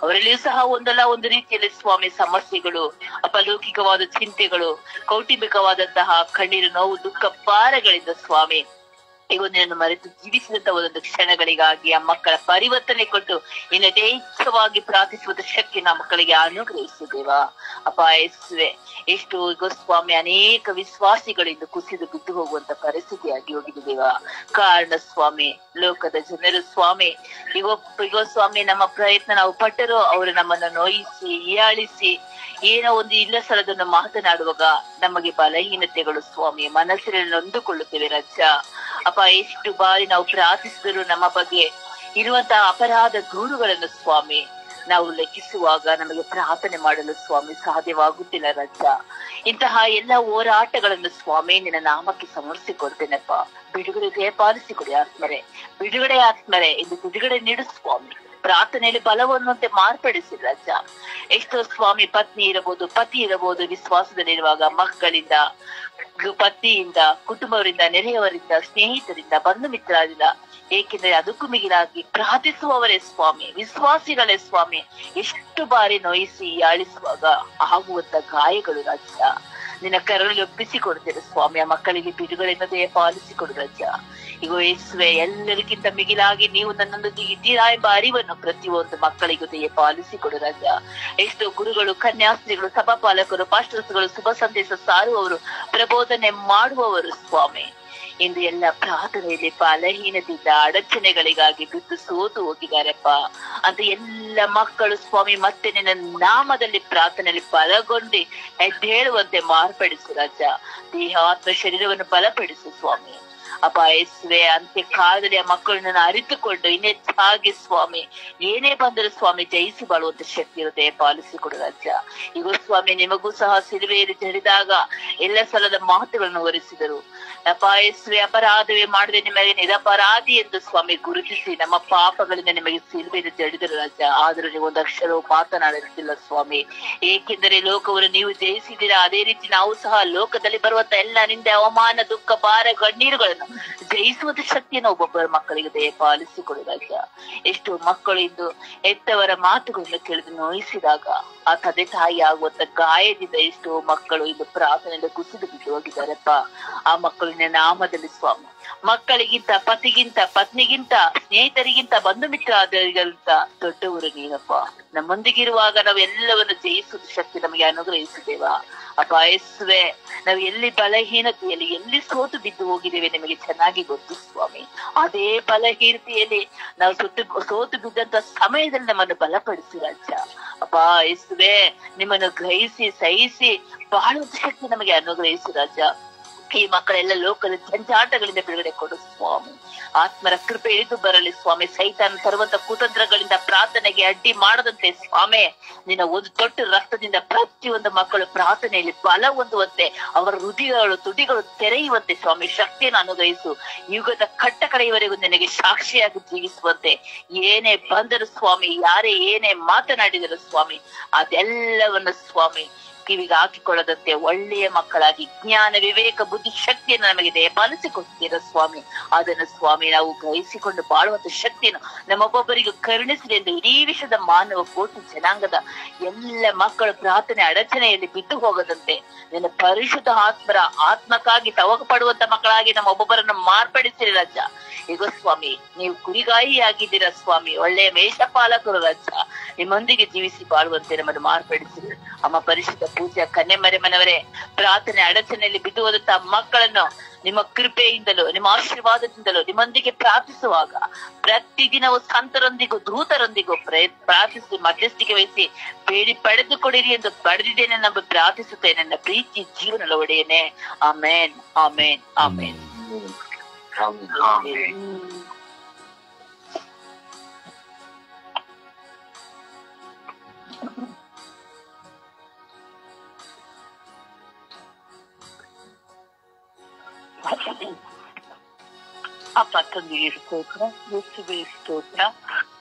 ಅವರಲ್ಲಿಯೂ ಸಹ ಒಂದಲ್ಲ ಒಂದು ರೀತಿಯಲ್ಲಿ ಸ್ವಾಮಿ ಸಮಸ್ಯೆಗಳು, ಅಪಲೌಕಿಕವಾದ ಚಿಂತೆಗಳು, ಕೌಟುಂಬಿಕವಾದಂತಹ ಕಣ್ಣೀರು, ನೋವು, ದುಃಖ ಭಾರಗಳಿಂದ ಸ್ವಾಮಿ ಇವನನ್ನು ಮರೆತು ಜೀವಿಸಿದಂತ ಒಂದೊಂದು ಕ್ಷಣಗಳಿಗಾಗಿ ಆ ಮಕ್ಕಳ ಪರಿವರ್ತನೆ ಕೊಟ್ಟು ಇನ್ನು ಯಥೇಚ್ಛವಾಗಿ ಪ್ರಾರ್ಥಿಸುವ ಶಕ್ತಿ ನಮ್ಮ ಮಕ್ಕಳಿಗೆ ಅನುಗ್ರಹಿಸಿದೇವಾ. ಅಪ್ಪ ಯೇಸುವೆ, ಎಷ್ಟು ಈಗ ಸ್ವಾಮಿ ಅನೇಕ ವಿಶ್ವಾಸಿಗಳಿಂದ ಕುಸಿದು ಬಿದ್ದು ಹೋಗುವಂತ ಪರಿಸ್ಥಿತಿಯಾಗಿ ಹೋಗಿದ್ದೇವಾ. ಕಾರಣ ಸ್ವಾಮಿ ಲೋಕದ ಜನರು ಸ್ವಾಮಿ ಈಗ ಸ್ವಾಮಿ ನಮ್ಮ ಪ್ರಯತ್ನ ನಾವು ಪಟ್ಟರು ಅವರು ನಮ್ಮನ್ನು ನೋಯಿಸಿ ಹೀಯಾಳಿಸಿ ಏನೋ ಒಂದು ಇಲ್ಲ ಸಲದನ್ನು ಮಾತನಾಡುವಾಗ ನಮಗೆ ಬಲಹೀನತೆಗಳು ಸ್ವಾಮಿ ಮನಸ್ಸಿನಲ್ಲಿ ನೊಂದುಕೊಳ್ಳುತ್ತೇವೆ ರಜ್ಜ. ಅಪ್ಪ ಎಷ್ಟು ಬಾರಿ ನಾವು ಪ್ರಾರ್ಥಿಸಿದರೂ ನಮ್ಮ ಬಗ್ಗೆ ಇರುವಂತಹ ಅಪರಾಧ ದೂರುಗಳನ್ನು ಸ್ವಾಮಿ ನಾವು ಲೆಕ್ಕಿಸುವಾಗ ನಮಗೆ ಪ್ರಾರ್ಥನೆ ಮಾಡಲು ಸ್ವಾಮಿ ಸಾಧ್ಯವಾಗುತ್ತಿಲ್ಲ ರಜ್ಜ. ಇಂತಹ ಎಲ್ಲ ಹೋರಾಟಗಳನ್ನು ಸ್ವಾಮಿ ನಿನ್ನ ನಾಮಕ್ಕೆ ಸಮರ್ಪಿಸಿಕೊಡ್ತೇನೆಪ್ಪ. ಬಿಡುಗಡೆ ದಯಪಾಲಿಸಿಕೊಡಿ ಆತ್ಮರೇ, ಬಿಡುಗಡೆ ಆತ್ಮರೇ, ಇಂದು ಬಿಡುಗಡೆ ನೀಡು ಸ್ವಾಮಿ. ಪ್ರಾರ್ಥನೆಯಲ್ಲಿ ಬಲವನ್ನುಂತೆ ಮಾರ್ಪಡಿಸಿ ರಾಜ. ಎಷ್ಟೋ ಸ್ವಾಮಿ ಪತ್ನಿ ಇರಬಹುದು, ಪತಿ ಇರಬಹುದು, ವಿಶ್ವಾಸದಲ್ಲಿರುವಾಗ ಮಕ್ಕಳಿಂದ, ಪತಿಯಿಂದ, ಕುಟುಂಬವರಿಂದ, ನೆರೆಯವರಿಂದ, ಸ್ನೇಹಿತರಿಂದ, ಬಂಧು ಮಿತ್ರರಿಂದ, ಏಕೆಂದ್ರೆ ಅದಕ್ಕೂ ಮಿಗಿಲಾಗಿ ಪ್ರಾರ್ಥಿಸುವವರೇ ಸ್ವಾಮಿ, ವಿಶ್ವಾಸಿಗಳೇ ಸ್ವಾಮಿ, ಎಷ್ಟು ಬಾರಿ ನೋಯಿಸಿ ಆಳಿಸುವಾಗ ಆಗುವಂತ ಗಾಯಗಳು ರಾಜ ನಿನ್ನ ಕರುಳಿಗೆ ಒಪ್ಪಿಸಿಕೊಡ್ತೇವೆ ಸ್ವಾಮಿ. ಆ ಮಕ್ಕಳಿಗೆ ಬಿಡುಗಡೆಯಿಂದ ದಯ ಪಾಲಿಸಿಕೊಡು ರಾಜ. ಈಗ ಯೇಸುವೆ, ಎಲ್ಲರಿಗಿಂತ ಮಿಗಿಲಾಗಿ ನೀವು ನನ್ನೊಂದಿಗೆ ಇದ್ದೀರಾ ಎಂಬ ಅರಿವನ್ನು ಪ್ರತಿಯೊಂದು ಮಕ್ಕಳಿಗೂ ದಯ ಪಾಲಿಸಿಕೊಡು ರಾಜ. ಎಷ್ಟೋ ಗುರುಗಳು, ಕನ್ಯಾಸ್ತ್ರೀಗಳು, ಸಭಾಪಾಲಕರು, ಪಾಸ್ಟರ್ಸ್ಗಳು, ಶುಭ ಸಂದೇಶ ಸಾರುವವರು, ಪ್ರಬೋಧನೆ ಮಾಡುವವರು ಸ್ವಾಮಿ, ಇಂದು ಎಲ್ಲ ಪ್ರಾರ್ಥನೆಯಲ್ಲಿ ಬಲಹೀನದಿಂದ ಅಡಚಣೆಗಳಿಗಾಗಿ ಬಿದ್ದು ಸೋತು ಹೋಗಿದ್ದಾರಪ್ಪ. ಅಂತ ಎಲ್ಲ ಮಕ್ಕಳು ಸ್ವಾಮಿ ಮತ್ತೆ ನಿನ್ನ ನಾಮದಲ್ಲಿ ಪ್ರಾರ್ಥನೆಯಲ್ಲಿ ಬಲಗೊಂಡು ಎದ್ದೇಳುವಂತೆ ಮಾರ್ಪಡಿಸು ರಾಜ. ದೇಹ, ಆತ್ಮ, ಶರೀರವನ್ನು ಬಲಪಡಿಸು ಸ್ವಾಮಿ. ಅಪ್ಪ ಯೇಸುವೆ, ಅಂತ್ಯ ಕಾಲದಲ್ಲಿ ಆ ಮಕ್ಕಳನ್ನ ಅರಿತುಕೊಂಡು ಇನ್ನೆಚ್ಚಾಗಿ ಸ್ವಾಮಿ ಏನೇ ಬಂದರೂ ಸ್ವಾಮಿ ಜಯಿಸಿ ಬಾಳುವಂತ ಶಕ್ತಿ ಇರುತ್ತೆ, ಪಾಲಿಸಿಕೊಡು ರಾಜ. ಈಗ ಸ್ವಾಮಿ ನಿಮಗೂ ಸಹ ಸಿಲುಬೆಯಲ್ಲಿ ಜಡಿದಾಗ ಎಲ್ಲ ಸಲದ ಮಾತುಗಳನ್ನು ಹೊರಿಸಿದರು. ಅಪ್ಪ ಯೇಸುವೆ, ಅಪರಾಧವೇ ಮಾಡದೆ ನಿಮಗೆ ನಿರಪರಾಧಿ ಎಂದು ಸ್ವಾಮಿ ಗುರುತಿಸಿ ನಮ್ಮ ಪಾಪಗಳಿಂದ ನಿಮಗೆ ಸಿಲುಬೆಯಲ್ಲಿ ಜಡಿದರು ರಾಜ. ಆದರೂ ನೀವು ಒಂದು ಅಕ್ಷರವೂ ಮಾತನಾಡುತ್ತಿಲ್ಲ ಸ್ವಾಮಿ, ಏಕೆಂದರೆ ಲೋಕವನ್ನು ನೀವು ಜಯಿಸಿದ್ದೀರಾ. ಅದೇ ರೀತಿ ನಾವು ಸಹ ಲೋಕದಲ್ಲಿ ಬರುವಂತ ಎಲ್ಲ ನಿಂದೆ, ಅವಮಾನ, ದುಃಖ, ಭಾರ, ಕಣ್ಣೀರುಗಳನ್ನು ಜಯಿಸುವಂತ ಶಕ್ತಿಯನ್ನು ಒಬ್ಬೊಬ್ಬರ ಮಕ್ಕಳಿಗೆ ದಯ ಪಾಲಿಸಿಕೊಡು ರಾಜ. ಎಷ್ಟೋ ಮಕ್ಕಳು ಇಂದು ಹೆತ್ತವರ ಮಾತುಗಳನ್ನು ಕೇಳಿದು ನೋಯಿಸಿದಾಗ ಆ ತಂದೆ ತಾಯಿ ಆಗುವಂತ ಗಾಯದಿಂದ ಎಷ್ಟೋ ಮಕ್ಕಳು ಇಂದು ಪ್ರಾರ್ಥನೆಯಿಂದ ಕುಸಿದು ಬಿದ್ದು ಹೋಗಿದ್ದಾರಪ್ಪ. ಆ ಮಕ್ಕಳಿನ ನಾಮದಲ್ಲಿ ಸ್ವಾಮಿ, ಮಕ್ಕಳಿಗಿಂತ, ಪತಿಗಿಂತ, ಪತ್ನಿಗಿಂತ, ಸ್ನೇಹಿತರಿಗಿಂತ, ಬಂಧು ಮಿತ್ರರಿಗಿಂತ ದೊಡ್ಡವರು ನೀನಪ್ಪ. ನಮ್ಮೊಂದಿಗಿರುವಾಗ ನಾವು ಎಲ್ಲವನ್ನು ಜಯಿಸುವ ಶಕ್ತಿ ನಮಗೆ ಅನುಗ್ರಹಿಸಿದ್ದೇವಾ ಅಪ್ಪ ಯೇಸುವೆ. ನಾವು ಎಲ್ಲಿ ಬಲಹೀನತೆಯಲ್ಲಿ, ಎಲ್ಲಿ ಸೋತು ಬಿದ್ದು ಹೋಗಿದ್ದೇವೆ ನಿಮಗೆ ಚೆನ್ನಾಗಿ ಗೊತ್ತು ಸ್ವಾಮಿ. ಅದೇ ಬಲಹೀನತೆಯಲ್ಲಿ ನಾವು ಸೋತು ಬಿದ್ದಂತ ಸಮಯದಲ್ಲಿ ನಮ್ಮನ್ನು ಬಲಪಡಿಸಿ ರಾಜ. ಅಪ್ಪ ಯೇಸುವೆ, ನಿಮ್ಮನ್ನು ಗ್ರಹಿಸಿ ಸಹಿಸಿ ಬಾಳುವಂತ ಶಕ್ತಿ ನಮಗೆ ಅನುಗ್ರಹಿಸಿ ರಾಜ. ಈ ಮಕ್ಕಳೆಲ್ಲ ಲೋಕದ ಜಂಜಾಟಗಳಿಂದ ಬಿಡುಗಡೆ ಕೊಡು ಸ್ವಾಮಿ. ಆತ್ಮರ ಕೃಪೆ ಇಳಿದು ಬರಲಿ ಸ್ವಾಮಿ. ಸೈತಾನ ತರುವಂತ ಕುತಂತ್ರಗಳಿಂದ ಪ್ರಾರ್ಥನೆಗೆ ಅಡ್ಡಿ ಮಾಡದಂತೆ ಸ್ವಾಮಿ, ನಿನ್ನ ಒಂದು ತೊಟ್ಟು ರಕ್ತದಿಂದ ಪ್ರತಿಯೊಂದು ಮಕ್ಕಳು ಪ್ರಾರ್ಥನೆಯಲ್ಲಿ ಬಲ ಹೊಂದುವಂತೆ, ಅವರ ಹೃದಯಗಳು, ತುಟಿಗಳು ತೆರೆಯುವಂತೆ ಸ್ವಾಮಿ ಶಕ್ತಿಯನ್ನು ಅನುಗ್ರಹಿಸು. ಯುಗದ ಕಟ್ಟ ಕಡೆಯವರೆಗೂ ನಿನಗೆ ಸಾಕ್ಷಿಯಾಗಿ ಜೀವಿಸುವಂತೆ, ಏನೇ ಬಂದರು ಸ್ವಾಮಿ, ಯಾರೇ ಏನೇ ಮಾತನಾಡಿದರು ಸ್ವಾಮಿ, ಅದೆಲ್ಲವನ್ನು ಸ್ವಾಮಿ ಕಿವಿಗೆ ಹಾಕಿಕೊಳ್ಳದಂತೆ ಒಳ್ಳೆಯ ಮಕ್ಕಳಾಗಿ ಜ್ಞಾನ, ವಿವೇಕ, ಬುದ್ಧಿ ಶಕ್ತಿಯನ್ನು ನಮಗೆ ದಯಪಾಲಿಸಿಕೊಡ್ತೀರ ಸ್ವಾಮಿ. ಅದನ್ನು ಸ್ವಾಮಿ ನಾವು ಗ್ರಹಿಸಿಕೊಂಡು ಬಾಳುವಂತ ಶಕ್ತಿಯನ್ನು ನಮ್ಮೊಬ್ಬೊಬ್ಬರಿಗೂ ಕರುಣಿಸಲಿ ಎಂದು ಇಡೀ ವಿಶ್ವದ ಮಾನವ ಕೋಟಿ ಜನಾಂಗದ ಎಲ್ಲ ಮಕ್ಕಳು ಪ್ರಾರ್ಥನೆ ಅಡಚಣೆಯಲ್ಲಿ ಬಿದ್ದು ಹೋಗದಂತೆ ನಿನ್ನ ಪರಿಶುದ್ಧ ಆತ್ಮರ ಆತ್ಮಕ್ಕಾಗಿ ತವಕ ಪಡುವಂತ ಮಕ್ಕಳಾಗಿ ನಮ್ಮ ಒಬ್ಬೊಬ್ಬರನ್ನು ಮಾರ್ಪಡಿಸಿರಿ ರಾಜ. ಈಗ ಸ್ವಾಮಿ, ನೀವು ಕುರಿಗಾಯಿಯಾಗಿದ್ದೀರಾ ಸ್ವಾಮಿ, ಒಳ್ಳೆಯ ಮೇಷಪಾಲಕರು ರಾಜ. ನಿಮ್ಮೊಂದಿಗೆ ಜೀವಿಸಿ ಬಾಳುವಂತೆ ನಮ್ಮನ್ನು ಮಾರ್ಪಡಿಸಿರಿ. ಅಮ್ಮ ಪರಿಶುದ್ಧ ಪೂಜಾ ಕನ್ಯಮರಿಯಮ್ಮನವರೇ, ಪ್ರಾರ್ಥನೆ ಅಡಚಣೆಯಲ್ಲಿ ಬಿದ್ದು ಹೋದಂತಹ ಮಕ್ಕಳನ್ನು ನಿಮ್ಮ ಕೃಪೆಯಿಂದಲೂ ನಿಮ್ಮ ಆಶೀರ್ವಾದದಿಂದಲೂ ನಿಮ್ಮೊಂದಿಗೆ ಪ್ರಾರ್ಥಿಸುವಾಗ ಪ್ರತಿದಿನವೂ ಸಂತರೊಂದಿಗೂ ದೂತರೊಂದಿಗೂ ಪ್ರಾರ್ಥಿಸಿ ಮಧ್ಯಸ್ಥಿಕೆ ವಹಿಸಿ ಬೇಡಿ ಪಡೆದುಕೊಡಿರಿ ಎಂದು ಪಡೆದಿದ್ದೇನೆ ನಂಬಿ ಪ್ರಾರ್ಥಿಸುತ್ತೇನೆ ನನ್ನ ಪ್ರೀತಿ ಜೀವನದ ಒಡೆಯನೆ. ಆಮೇನ್, ಆಮೇನ್, ಆಮೇನ್. ಅಪ್ಪ ತಂದೆಗೆ ಸ್ತೋತ್ರ, ಯೇಸುವೆ ಸ್ತೋತ್ರ,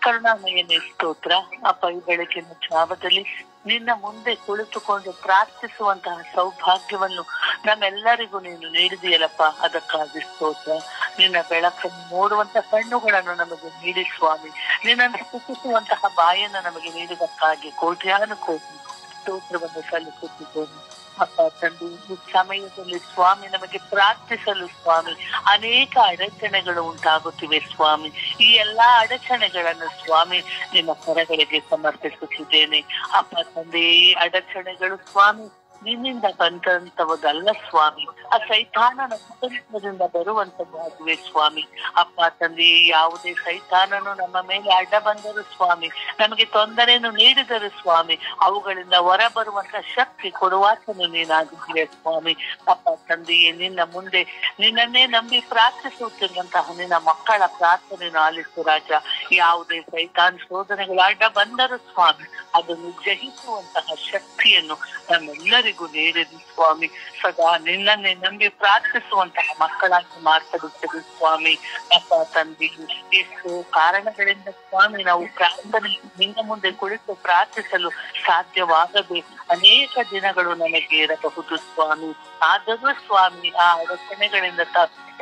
ಕರುಣಾಮಯನೇ ಸ್ತೋತ್ರ. ಅಪ್ಪ ಈ ಬೆಳಕಿನ ಜಾವದಲ್ಲಿ ನಿನ್ನ ಮುಂದೆ ಕುಳಿತುಕೊಂಡು ಪ್ರಾರ್ಥಿಸುವಂತಹ ಸೌಭಾಗ್ಯವನ್ನು ನಮ್ಮೆಲ್ಲರಿಗೂ ನೀನು ನೀಡಿದೆಯಲ್ಲಪ್ಪ, ಅದಕ್ಕಾಗಿ ಸ್ತೋತ್ರ. ನಿನ್ನ ಬೆಳಕನ್ನು ನೋಡುವಂತ ಕಣ್ಣುಗಳನ್ನು ನಮಗೆ ನೀಡಿ ಸ್ವಾಮಿ, ನಿನ್ನನ್ನು ಸ್ತುತಿಸುವಂತಹ ಬಾಯನ್ನು ನಮಗೆ ನೀಡಿದಕ್ಕಾಗಿ ಕೋಟ್ಯಾನು ಕೋಟಿ ಸ್ತೋತ್ರವನ್ನು ಸಲ್ಲಿಸುತ್ತಿದ್ದೇನೆ. ಅಪ್ಪ ತಂದೆ, ಈ ಸಮಯದಲ್ಲಿ ಸ್ವಾಮಿ ನಮಗೆ ಪ್ರಾರ್ಥಿಸಲು ಸ್ವಾಮಿ ಅನೇಕ ಅಡಚಣೆಗಳು ಉಂಟಾಗುತ್ತಿವೆ ಸ್ವಾಮಿ. ಈ ಎಲ್ಲಾ ಅಡಚಣೆಗಳನ್ನು ಸ್ವಾಮಿ ನಿಮ್ಮ ಕರಗಳಿಗೆ ಸಮರ್ಪಿಸುತ್ತಿದ್ದೇನೆ. ಅಪ್ಪ ತಂದೆ, ಈ ಅಡಚಣೆಗಳು ಸ್ವಾಮಿ ನಿನ್ನಿಂದ ಬಂದಂತವದಲ್ಲ ಸ್ವಾಮಿ, ಆ ಸೈತಾನನ ಕುತಂತ್ರದಿಂದ ಬರುವಂತವಾಗಿವೆ ಸ್ವಾಮಿ. ಅಪ್ಪ ತಂದೆ, ಯಾವುದೇ ಸೈತಾನನು ನಮ್ಮ ಮೇಲೆ ಅಡ್ಡ ಬಂದರು ಸ್ವಾಮಿ, ನಮಗೆ ತೊಂದರೆಯನ್ನು ನೀಡಿದರು ಸ್ವಾಮಿ, ಅವುಗಳಿಂದ ಹೊರ ಬರುವಂತ ಶಕ್ತಿ ಕೊಡುವಾತನು ನೀನಾಗಿದ್ದೀಯ ಸ್ವಾಮಿ. ಅಪ್ಪ ತಂದೆಯೇ, ನಿನ್ನ ಮುಂದೆ ನಿನ್ನನ್ನೇ ನಂಬಿ ಪ್ರಾರ್ಥಿಸುತ್ತಿರುವಂತಹ ನಿನ್ನ ಮಕ್ಕಳ ಪ್ರಾರ್ಥನೆಯನ್ನು ಆಲಿಸು ರಾಜ. ಯಾವುದೇ ಸೈತಾನ್ ಶೋಧನೆಗಳು ಅಡ್ಡ ಬಂದರು ಸ್ವಾಮಿ, ಅದನ್ನು ಜಯಿಸುವಂತಹ ಶಕ್ತಿಯನ್ನು ನಮ್ಮೆಲ್ಲರಿಗೂ ನೀಡಿರಿ ಸ್ವಾಮಿ. ಸದಾ ನಿನ್ನನ್ನೇ ನಂಬಿ ಪ್ರಾರ್ಥಿಸುವಂತಹ ಮಕ್ಕಳಾಗಿ ಮಾರ್ಪಡುತ್ತದೆ ಸ್ವಾಮಿ. ಅಪ್ಪ ತಂದೆ, ಎಷ್ಟು ಕಾರಣಗಳಿಂದ ಸ್ವಾಮಿ ನಾವು ಪ್ರಾರ್ಥನೆ ನಿನ್ನ ಮುಂದೆ ಕುಳಿತು ಪ್ರಾರ್ಥಿಸಲು ಸಾಧ್ಯವಾಗದೆ ಅನೇಕ ದಿನಗಳು ನನಗೆ ಇರಬಹುದು ಸ್ವಾಮಿ. ಆದರೂ ಸ್ವಾಮಿ ಆ ಅಡಚಣೆಗಳಿಂದ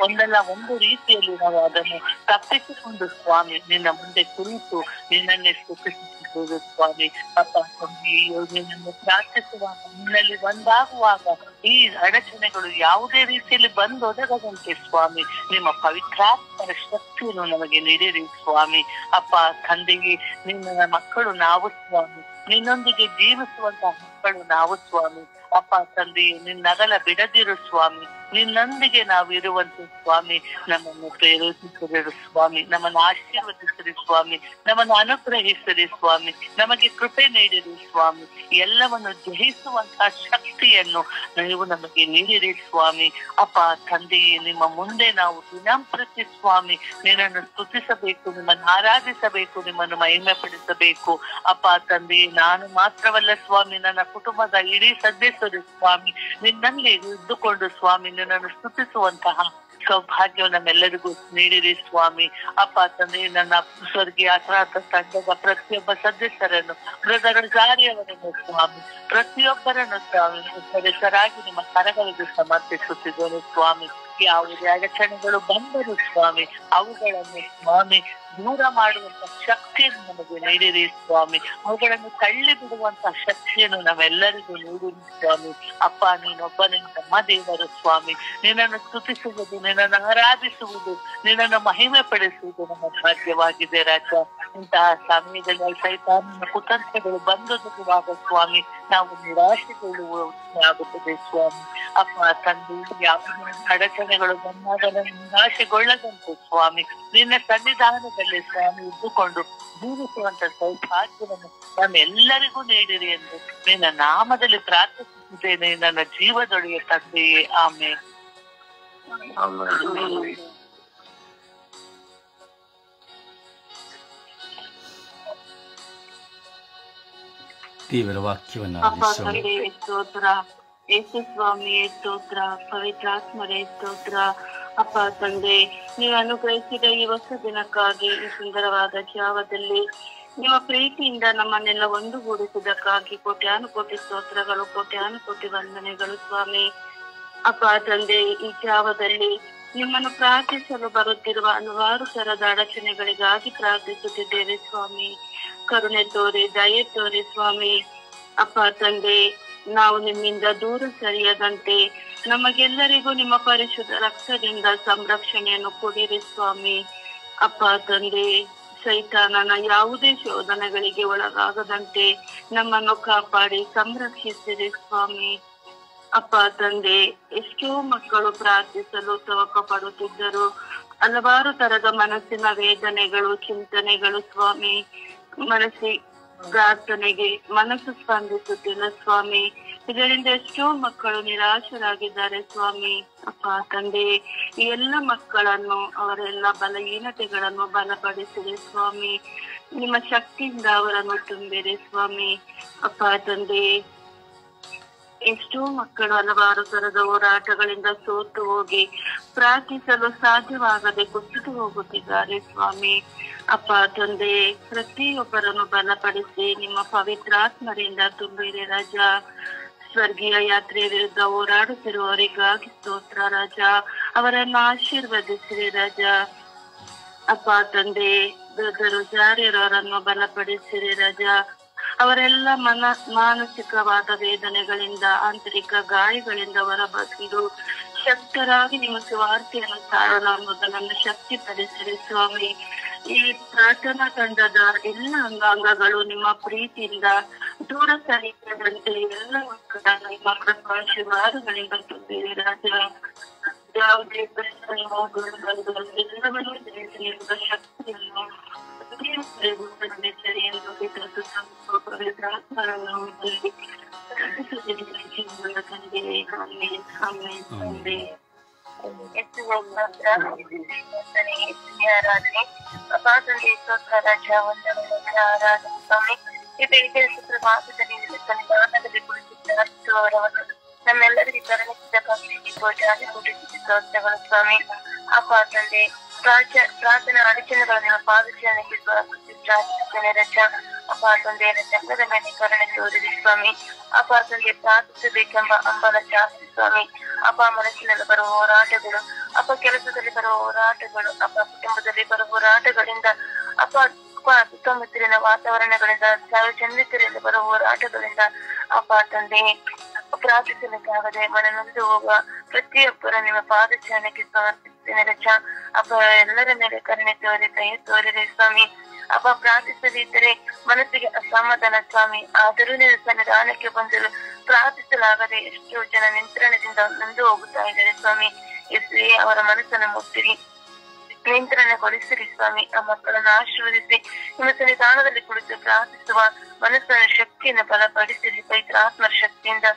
ಒಂದಲ್ಲ ಒಂದು ರೀತಿಯಲ್ಲಿ ನಾವು ಅದನ್ನು ತಪ್ಪಿಸಿಕೊಂಡು ಸ್ವಾಮಿ ನಿನ್ನ ಮುಂದೆ ಕುಳಿತು ನಿನ್ನನ್ನೇ ಸ್ತುತಿಸುತ್ತಿದ್ದೇವೆ ಸ್ವಾಮಿ. ಅಪ್ಪ ತಂದೆ, ನಿನ್ನನ್ನು ಪ್ರಾರ್ಥಿಸುವಾಗ ನಿನ್ನಲ್ಲಿ ಒಂದಾಗುವಾಗ ಈ ಅಡಚಣೆಗಳು ಯಾವುದೇ ರೀತಿಯಲ್ಲಿ ಬಂದೊದಗದಂತೆ ಸ್ವಾಮಿ ನಿಮ್ಮ ಪವಿತ್ರಾತ್ಮರ ಶಕ್ತಿಯನ್ನು ನಮಗೆ ನೀಡಿರಿ ಸ್ವಾಮಿ. ಅಪ್ಪ ತಂದೆಗೆ ನಿನ್ನ ಮಕ್ಕಳು ನಾವು ಸ್ವಾಮಿ, ನಿನ್ನೊಂದಿಗೆ ಜೀವಿಸುವಂತಹ ಮಕ್ಕಳು ನಾವು ಸ್ವಾಮಿ. ಅಪ್ಪ ತಂದೆಯೇ ನಿನ್ನಗಲ ಬಿಡದಿರು ಸ್ವಾಮಿ, ನಿನ್ನೊಂದಿಗೆ ನಾವು ಇರುವಂತೆ ಸ್ವಾಮಿ ನಮ್ಮನ್ನು ಪ್ರೇರೇಪಿಸಿರಿ ಸ್ವಾಮಿ, ನಮ್ಮನ್ನು ಆಶೀರ್ವದಿಸಿರಿ ಸ್ವಾಮಿ, ನಮ್ಮನ್ನು ಅನುಗ್ರಹಿಸಿರಿ ಸ್ವಾಮಿ, ನಮಗೆ ಕೃಪೆ ನೀಡಿರಿ ಸ್ವಾಮಿ. ಎಲ್ಲವನ್ನು ಜಯಿಸುವಂತಹ ಶಕ್ತಿಯನ್ನು ನೀವು ನಮಗೆ ನೀಡಿರಿ ಸ್ವಾಮಿ. ಅಪ್ಪ ತಂದೆಯೇ, ನಿಮ್ಮ ಮುಂದೆ ನಾವು ದಿನಂಪ್ರತಿ ಸ್ವಾಮಿ ನಿನ್ನನ್ನು ಸ್ತುತಿಸಬೇಕು, ನಿಮ್ಮನ್ನು ಆರಾಧಿಸಬೇಕು, ನಿಮ್ಮನ್ನು ಮಹಿಮೆ ಪಡಿಸಬೇಕು. ಅಪ್ಪ ತಂದೆಯೇ, ನಾನು ಮಾತ್ರವಲ್ಲ ಸ್ವಾಮಿ, ನನ್ನ ಕುಟುಂಬದ ಇಡೀ ಸದಸ್ಯರು ಸ್ವಾಮಿ ನಿನ್ನಲ್ಲಿ ಇದ್ದುಕೊಂಡು ಸ್ವಾಮಿ ನಿನ್ನನ್ನು ಸ್ತುತಿಸುವಂತಹ ಸೌಭಾಗ್ಯ ನಮ್ಮೆಲ್ಲರಿಗೂ ನೀಡಿರಿ ಸ್ವಾಮಿ. ಅಪ್ಪ ತಂದೆ, ನನ್ನ ಸ್ವರ್ಗೀಯ ಅಪರಾಧ ತಂಡದ ಪ್ರತಿಯೊಬ್ಬ ಸದಸ್ಯರನ್ನು, ಬ್ರದರ್ ಜಾರಿಯವರನ್ನು ಸ್ವಾಮಿ, ಪ್ರತಿಯೊಬ್ಬರನ್ನು ಸ್ವಾಮಿ ಹೆಸರಾಗಿ ನಿಮ್ಮ ಕರಗಳಿಗೆ ಸಮರ್ಪಿಸುತ್ತಿದ್ದೇನೆ ಸ್ವಾಮಿ. ಯಾವುದೇ ಅಡಚಣೆಗಳು ಬಂದರು ಸ್ವಾಮಿ ಅವುಗಳನ್ನು ಸ್ವಾಮಿ ದೂರ ಮಾಡುವಂತ ಶಕ್ತಿಯನ್ನು ನಮಗೆ ನೀಡಿರಿ ಸ್ವಾಮಿ. ಅವುಗಳನ್ನು ತಳ್ಳಿ ಬಿಡುವಂತ ಶಕ್ತಿಯನ್ನು ನಾವೆಲ್ಲರಿಗೂ ನೀಡಿರಿ ಸ್ವಾಮಿ. ಅಪ್ಪ, ನೀನೊಬ್ಬನೇ ನಮ್ಮ ದೇವರು ಸ್ವಾಮಿ. ನಿನ್ನನ್ನು ಸ್ತುತಿಸುವುದು, ನಿನ್ನನ್ನು ಆರಾಧಿಸುವುದು, ನಿನ್ನನ್ನು ಮಹಿಮೆ ಪಡಿಸುವುದು ನಮ್ಮ ಸಾಧ್ಯವಾಗಿದೆ ರಾಜ. ಇಂತಹ ಸಮಯದಲ್ಲಿ ಸೈತಾನನ ಕುತಂತ್ರಗಳು ಬಂದೊದಗುವಾಗ ಸ್ವಾಮಿ ನಾವು ನಿರಾಶೆಗೊಳ್ಳುವುದಾಗುತ್ತದೆ ಸ್ವಾಮಿ. ಅಪ್ಪ ತಂದೆ, ಯಾವುದೇ ಅಡಚಣೆಗಳು ಬಂದಾಗ ನಿರಾಶೆಗೊಳ್ಳದಂತೆ ಸ್ವಾಮಿ ನಿನ್ನ ಸನ್ನಿಧಾನದಲ್ಲಿ ಸ್ವಾಮಿ ಇದ್ದುಕೊಂಡು ಜೀವಿಸುವಂತ ಸೌಭಾಗ್ಯವನ್ನು ನಮ್ಮೆಲ್ಲರಿಗೂ ನೀಡಿರಿ ಎಂದು ನಿನ್ನ ನಾಮದಲ್ಲಿ ಪ್ರಾರ್ಥಿಸುತ್ತಿದ್ದೇನೆ ನನ್ನ ಜೀವದೊಡೆಯ ತಂದೆಯೇ, ಆಮೇಲೆ. ದೇವರ ವಾಕ್ಯವನ್ನ ಸ್ತೋತ್ರ. ಯೇಸು ಸ್ವಾಮಿ ಸ್ತೋತ್ರ. ಪವಿತ್ರಾತ್ಮರೇ ಸ್ತೋತ್ರ. ಅಪ್ಪ ತಂದೆ, ನೀವು ಅನುಗ್ರಹಿಸಿದ ಈ ಹೊಸ ದಿನಕ್ಕಾಗಿ, ಈ ಸುಂದರವಾದ ಜಾವದಲ್ಲಿ ನಿಮ್ಮ ಪ್ರೀತಿಯಿಂದ ನಮ್ಮನ್ನೆಲ್ಲ ಒಂದುಗೂಡಿಸಿದಕ್ಕಾಗಿ ಕೋಟ್ಯಾನುಕೋಟಿ ಸ್ತೋತ್ರಗಳು, ಕೋಟ್ಯಾನುಕೋಟಿ ವಂದನೆಗಳು ಸ್ವಾಮಿ. ಅಪ್ಪ ತಂದೆ, ಈ ಜಾವದಲ್ಲಿ ನಿಮ್ಮನ್ನು ಪ್ರಾರ್ಥಿಸಲು ಬರುತ್ತಿರುವ ಹಲವಾರು ತರದ ಅಡಚಣೆಗಳಿಗಾಗಿ ಪ್ರಾರ್ಥಿಸುತ್ತಿದ್ದೇವೆ ಸ್ವಾಮಿ. ಕರುಣೆ ತೋರಿ, ದಯೆ ತೋರಿ ಸ್ವಾಮಿ. ಅಪ್ಪ ತಂದೆ, ನಾವು ನಿಮ್ಮಿಂದ ದೂರ ಸರಿಯದಂತೆ ನಮಗೆಲ್ಲರಿಗೂ ನಿಮ್ಮ ಪರಿಶುದ್ಧ ರಕ್ತದಿಂದ ಸಂರಕ್ಷಣೆಯನ್ನು ಕೊಡಿರಿ ಸ್ವಾಮಿ. ಅಪ್ಪ ತಂದೆ, ಸೈತಾನನ ಯಾವುದೇ ಶೋಧನೆಗಳಿಗೆ ಒಳಗಾಗದಂತೆ ನಮ್ಮನ್ನು ಕಾಪಾಡಿ ಸಂರಕ್ಷಿಸಿರಿ ಸ್ವಾಮಿ. ಅಪ್ಪ ತಂದೆ, ಎಷ್ಟೋ ಮಕ್ಕಳು ಪ್ರಾರ್ಥಿಸಲು ತವಕ ಪಡುತ್ತಿದ್ದರು. ಹಲವಾರು ತರದ ಮನಸ್ಸಿನ ವೇದನೆಗಳು, ಚಿಂತನೆಗಳು ಸ್ವಾಮಿ. ಪ್ರಾರ್ಥನೆಗೆ ಮನಸ್ಸು ಸ್ಪಂದಿಸುತ್ತಿಲ್ಲ ಸ್ವಾಮಿ. ಇದರಿಂದ ಎಷ್ಟೋ ಮಕ್ಕಳು ನಿರಾಶರಾಗಿದ್ದಾರೆ ಸ್ವಾಮಿ. ಅಪ್ಪ ತಂದೆ, ಈ ಎಲ್ಲ ಮಕ್ಕಳನ್ನು, ಅವರೆಲ್ಲ ಬಲಹೀನತೆಗಳನ್ನು ಬಲಪಡಿಸಿರಿ ಸ್ವಾಮಿ. ನಿಮ್ಮ ಶಕ್ತಿಯಿಂದ ಅವರನ್ನು ತುಂಬಿರಿ ಸ್ವಾಮಿ. ಅಪ್ಪ ತಂದೆ, ಎಷ್ಟೋ ಮಕ್ಕಳು ಹಲವಾರು ತರದ ಹೋರಾಟಗಳಿಂದ ಸೋತು ಹೋಗಿ ಪ್ರಾರ್ಥಿಸಲು ಸಾಧ್ಯವಾಗದೆ ಕುಸಿದು ಹೋಗುತ್ತಿದ್ದಾರೆ ಸ್ವಾಮಿ. ಅಪ್ಪ ತಂದೆ, ಪ್ರತಿಯೊಬ್ಬರನ್ನು ಬಲಪಡಿಸಿ ನಿಮ್ಮ ಪವಿತ್ರಾತ್ಮರಿಂದ ತುಂಬಿರಿ ರಾಜ. ಸ್ವರ್ಗೀಯ ಯಾತ್ರೆಯ ವಿರುದ್ಧ ಹೋರಾಡುತ್ತಿರುವವರಿಗಾಗಿ ಸ್ತೋತ್ರ ರಾಜ. ಅವರನ್ನು ಆಶೀರ್ವದಿಸಿರಿ ರಾಜ. ಅಪ್ಪ ತಂದೆ, ಬ್ರದರು ಜಾರಿಯರವರನ್ನು ಬಲಪಡಿಸಿರಿ ರಾಜ. ಅವರೆಲ್ಲ ಮಾನಸಿಕವಾದ ವೇದನೆಗಳಿಂದ, ಆಂತರಿಕ ಗಾಯಗಳಿಂದ ಹೊರಬಂದು ಶಕ್ತರಾಗಿ ನಿಮ್ಮ ಸುವಾರ್ತೆಯನ್ನು ಸಾರಲು ಅನ್ನೋದನ್ನು ಶಕ್ತಿಪಡಿಸಿರಿ ಸ್ವಾಮಿ. ಈ ಪ್ರಾರ್ಥನಾ ತಂಡದ ಎಲ್ಲ ಅಂಗಾಂಗಗಳು ನಿಮ್ಮ ಪ್ರೀತಿಯಿಂದ ದೂರ ಸರಿಯದಂತೆ ಎಲ್ಲ ಮಕ್ಕಳನ್ನು ನಿಮ್ಮ ಕೃಪಾಶೀರ್ವಾದಗಳಿಂದ ತುಂಬಿರಿ ರಾಜ. ಯಾವುದೇ ಹೋಗಲು ಬಂದು ಎಲ್ಲವನ್ನೂ ತಿಳಿಸಿರುವ ಶಕ್ತಿಯನ್ನು ಬೆಳಿಗ್ಗೆ ಸುಪ್ರಭಾತದಲ್ಲಿ ಸನ್ನಿಧಾನದಲ್ಲಿ ಕುಳಿತಿದ್ದವರವನ್ನು ನಮ್ಮೆಲ್ಲರಿಗೆ ಕರುಣಿಸಿದ ಕೋಟಿ ಸ್ತೋತ್ರಗಳು ಸ್ವಾಮಿ. ಅಪ್ಪ ತಂದೆ ಪ್ರಾರ್ಥನಾ ಅಡಚಣೆಗಳ ನಿಮ್ಮ ಪಾದಚಾರಣೆಗೆ ಪ್ರಾರ್ಥಿಸುತ್ತೇನೆ ರಜ. ಅಪ್ಪ ತಂದೆ ಸಂಘದ ಮೇಲೆ ಕರುಣೆ ತೋರಿರಿ ಸ್ವಾಮಿ. ಅಪ್ಪ ತಂದೆ ಪ್ರಾರ್ಥಿಸಬೇಕೆಂಬ ಹಂಬಲ ಜಾಸ್ತಿ ಸ್ವಾಮಿ. ಅಪ್ಪ ಮನಸ್ಸಿನಲ್ಲಿ ಬರುವ ಹೋರಾಟಗಳು, ಅಪ್ಪ ಕೆಲಸದಲ್ಲಿ ಬರುವ ಹೋರಾಟಗಳು, ಅಪ್ಪ ಕುಟುಂಬದಲ್ಲಿ ಬರುವ ಹೋರಾಟಗಳಿಂದ, ಅಪ್ಪ ಸುತ್ತಮುತ್ತಲಿನ ವಾತಾವರಣಗಳಿಂದ, ಸಾರ್ವಜನಿಕರಿಂದ ಬರುವ ಹೋರಾಟಗಳಿಂದ ಅಪ್ಪ ತಂದೆ ಪ್ರಾರ್ಥಿಸಲಿಕ್ಕಾಗದೆ ಮನನೊಂದು ಹೋಗುವ ಪ್ರತಿಯೊಬ್ಬರ ನಿಮ್ಮ ಪಾದಚಾರಣೆಗೆ ಸಮರ್ಪಿಸುತ್ತೇನೆ ರಜ. ಅಪ್ಪ ಎಲ್ಲರ ಮೇಲೆ ಕರುಣೆ ತೋರಿ ಕೈ ತೋರಿರಿ ಸ್ವಾಮಿ. ಅಪ್ಪ ಪ್ರಾರ್ಥಿಸದಿದ್ದರೆ ಮನಸ್ಸಿಗೆ ಅಸಮಾಧಾನ ಸ್ವಾಮಿ. ಆದರೂ ನೀವು ಸನ್ನಿಧಾನಕ್ಕೆ ಬಂದರು ಪ್ರಾರ್ಥಿಸಲಾಗದೆ ಎಷ್ಟೋ ಜನ ನಿಯಂತ್ರಣದಿಂದ ನೊಂದು ಹೋಗುತ್ತಾ ಇದ್ದಾರೆ ಸ್ವಾಮಿ. ಎಷ್ಟೇ ಅವರ ಮನಸ್ಸನ್ನು ಮುಟ್ಟಿರಿ, ನಿಯಂತ್ರಣಗೊಳಿಸಿರಿ ಸ್ವಾಮಿ. ಆ ಮಕ್ಕಳನ್ನು ಆಶೀರ್ವದಿಸಿ ನಿಮ್ಮ ಸನ್ನಿಧಾನದಲ್ಲಿ ಕುಳಿತು ಪ್ರಾರ್ಥಿಸುವ ಮನಸ್ಸನ್ನು ಶಕ್ತಿಯನ್ನು ಬಲಪಡಿಸಿರಿ. ಪವಿತ್ರ ಆತ್ಮರ ಶಕ್ತಿಯಿಂದ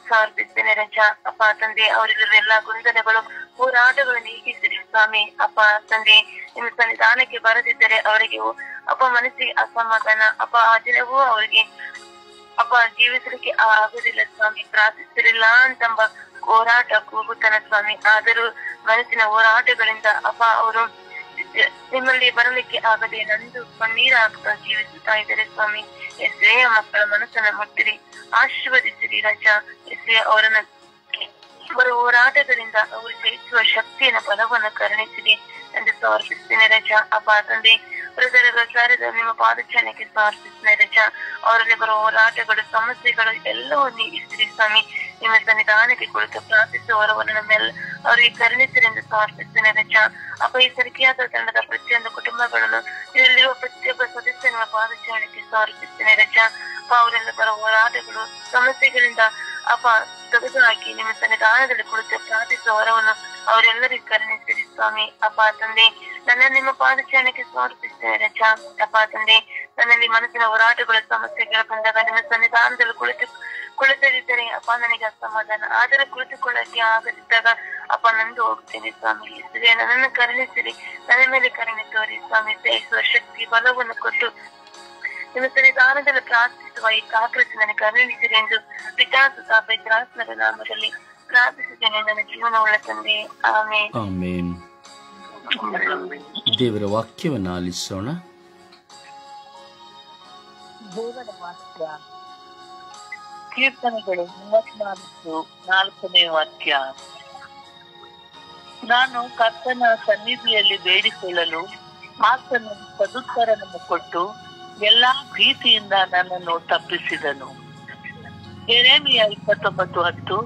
ಸಮರ್ಪಿಸ್ತೇನೆ ರಜ. ಅಪ್ಪ ತಂದೆ ಅವರಿರುವ ಎಲ್ಲಾ ಗೊಂದಲಗಳು ಹೋರಾಟಗಳು ನೀಗಿಸಿರಿ ಸ್ವಾಮಿ. ಅಪ್ಪ ತಂದೆ ನಿಮ್ಮ ಸನ್ನಿಧಾನಕ್ಕೆ ಬರದಿದ್ದರೆ ಅವರಿಗೆ ಅಪ್ಪ ಮನಸ್ಸಿಗೆ ಅಸಮಾಧಾನ, ಅಪ್ಪ ಆ ದಿನವೂ ಅವರಿಗೆ ಅಪ್ಪ ಜೀವಿಸಲಿಕ್ಕೆ ಆಗುದಿಲ್ಲ ಸ್ವಾಮಿ. ಪ್ರಾರ್ಥಿಸಿರಿಲ್ಲ ಅಂತಂಬ ಹೋರಾಟ ಕೂಗುತ್ತಾನ ಸ್ವಾಮಿ. ಆದರೂ ಮನಸ್ಸಿನ ಹೋರಾಟಗಳಿಂದ ಅಪ್ಪ ಅವರು ನಿಮ್ಮಲ್ಲಿ ಬರಲಿಕ್ಕೆ ಆಗದೆ ನಂದು ಕಣ್ಣೀರು ಹಾಕ್ತಾ ಜೀವಿಸುತ್ತಾ ಇದ್ದಾರೆ ಸ್ವಾಮಿ. ಎಸ್ರೇ ಮಕ್ಕಳ ಮನಸ್ಸನ್ನ ಮುಟ್ಟಿರಿ, ಆಶೀರ್ವದಿಸಿರಿ ರಜ. ಎಸ್ರೇ ಅವರನ್ನ ಬರುವ ಹೋರಾಟಗಳಿಂದ ಅವರು ಜಯಿಸುವ ಶಕ್ತಿಯನ್ನು ಬಲವನ್ನು ಕರುಣಿಸಿರಿ ಎಂದು ಸಮರ್ಪಿಸ್ತೇನೆ ರಜ. ಅಪ್ಪ ತಂದೆ ಹೃದಯದ ನಿಮ್ಮ ಪಾದಚಾರಣೆಗೆ ಸಮರ್ಪಿಸ್ತೇನೆ ರಜ. ಅವರಲ್ಲಿ ಬರುವ ಹೋರಾಟಗಳು, ಸಮಸ್ಯೆಗಳು ಎಲ್ಲವೂ ನೀಗಿಸಿರಿ ಸ್ವಾಮಿ. ನಿಮ್ಮ ಸನ್ನಿಧಾನಕ್ಕೆ ಕುಳಿತು ಪ್ರಾರ್ಥಿಸುವವರನ್ನು ನಮ್ಮೆಲ್ಲ ಅವರಿಗೆ ಕರುಣಿಸಿರೆಂದು ಸಮರ್ಪಿಸ್ತೇನೆ ರಜ. ಅಪ್ಪ ಈ ಸರಿಕೆಯಾದ ತಂಡದ ಪ್ರತಿಯೊಂದು ಕುಟುಂಬಗಳನ್ನು, ಇದರಲ್ಲಿರುವ ಪ್ರತಿಯೊಬ್ಬ ಸದಸ್ಯ ನಿಮ್ಮ ಪಾದಚಾರಣೆಗೆ ಸಮರ್ಪಿಸ್ತೇನೆ ರಜ. ಅಪ್ಪ ಅವರೆಲ್ಲ ಬರುವ ಹೋರಾಟಗಳು, ಸಮಸ್ಯೆಗಳಿಂದ ಅಪ್ಪ ತೆಗೆದು ಹಾಕಿ ನಿಮ್ಮ ಸನ್ನಿಧಾನದಲ್ಲಿ ಕುಳಿತು ಪ್ರಾರ್ಥಿಸುವ ವರವನ್ನು ಅವರೆಲ್ಲರಿಗೂ ಕರುಣಿಸಿರಿ ಸ್ವಾಮಿ. ಅಪ್ಪ ತಂದೆ ನನ್ನ ನಿಮ್ಮ ಪಾದಚಾರಣೆಗೆ ಸಮರ್ಪಿಸ್ತೇನೆ ರಜ. ಅಪ್ಪ ತಂದೆ ನನ್ನಲ್ಲಿ ಮನಸ್ಸಿನ ಹೋರಾಟಗಳ ಸಮಸ್ಯೆಗಳು ಬಂದಾಗ ನಿಮ್ಮ ಸನ್ನಿಧಾನದಲ್ಲಿ ಕುಳಿತದಿದ್ದರೆ ಅಪ್ಪ ನನಗೆ ಅಸಮಾಧಾನ, ಆದರೆ ಕುಳಿತುಕೊಳ್ಳಕ್ಕೆ ಆಗದಿದ್ದಾಗ ಅಪ್ಪ ನಂದು ಹೋಗ್ತೇನೆ ಸ್ವಾಮಿ. ನನ್ನನ್ನು ಕರುಣಿಸಿರಿ, ನನ್ನ ಮೇಲೆ ಕರುಣೆ ತೋರಿ ಸ್ವಾಮಿ. ಜಯಿಸುವ ಶಕ್ತಿ ಬಲವನ್ನು ಕೊಟ್ಟು ನಿಮ್ಮ ಸನ್ನಿಧಾನದಲ್ಲಿ ಪ್ರಾರ್ಥಿಸುವ ಈ ಕಾಕೃತಿ ನನಗೆ ಕರುಣಿಸಿರಿ ಎಂದು ಪಿತಾಸುತ ಪವಿತ್ರಾತ್ಮರ ನಾಮದಲ್ಲಿ ಪ್ರಾರ್ಥಿಸುತ್ತೇನೆ ನನ್ನ ಜೀವನವುಳ್ಳ ತಂದೆ. ಆಮೇನ್. ಆಮೇನ್. ದೇವರ ವಾಕ್ಯವನ್ನು ಆಲಿಸೋಣ. ದೇವರ ವಾಕ್ಯ ಕೀರ್ತನೆಗಳು 34 ವಾಕ್ಯ. ನಾನು ಕರ್ತನ ಸನ್ನಿಧಿಯಲ್ಲಿ ಬೇಡಿಕೊಳ್ಳಲು ಆತನು ಸದುತ್ತರವನ್ನು ಕೊಟ್ಟು ಎಲ್ಲಾ ಭೀತಿಯಿಂದ ನನ್ನನ್ನು ತಪ್ಪಿಸಿದನು. ಯೆರೆಮೀಯ 29:10.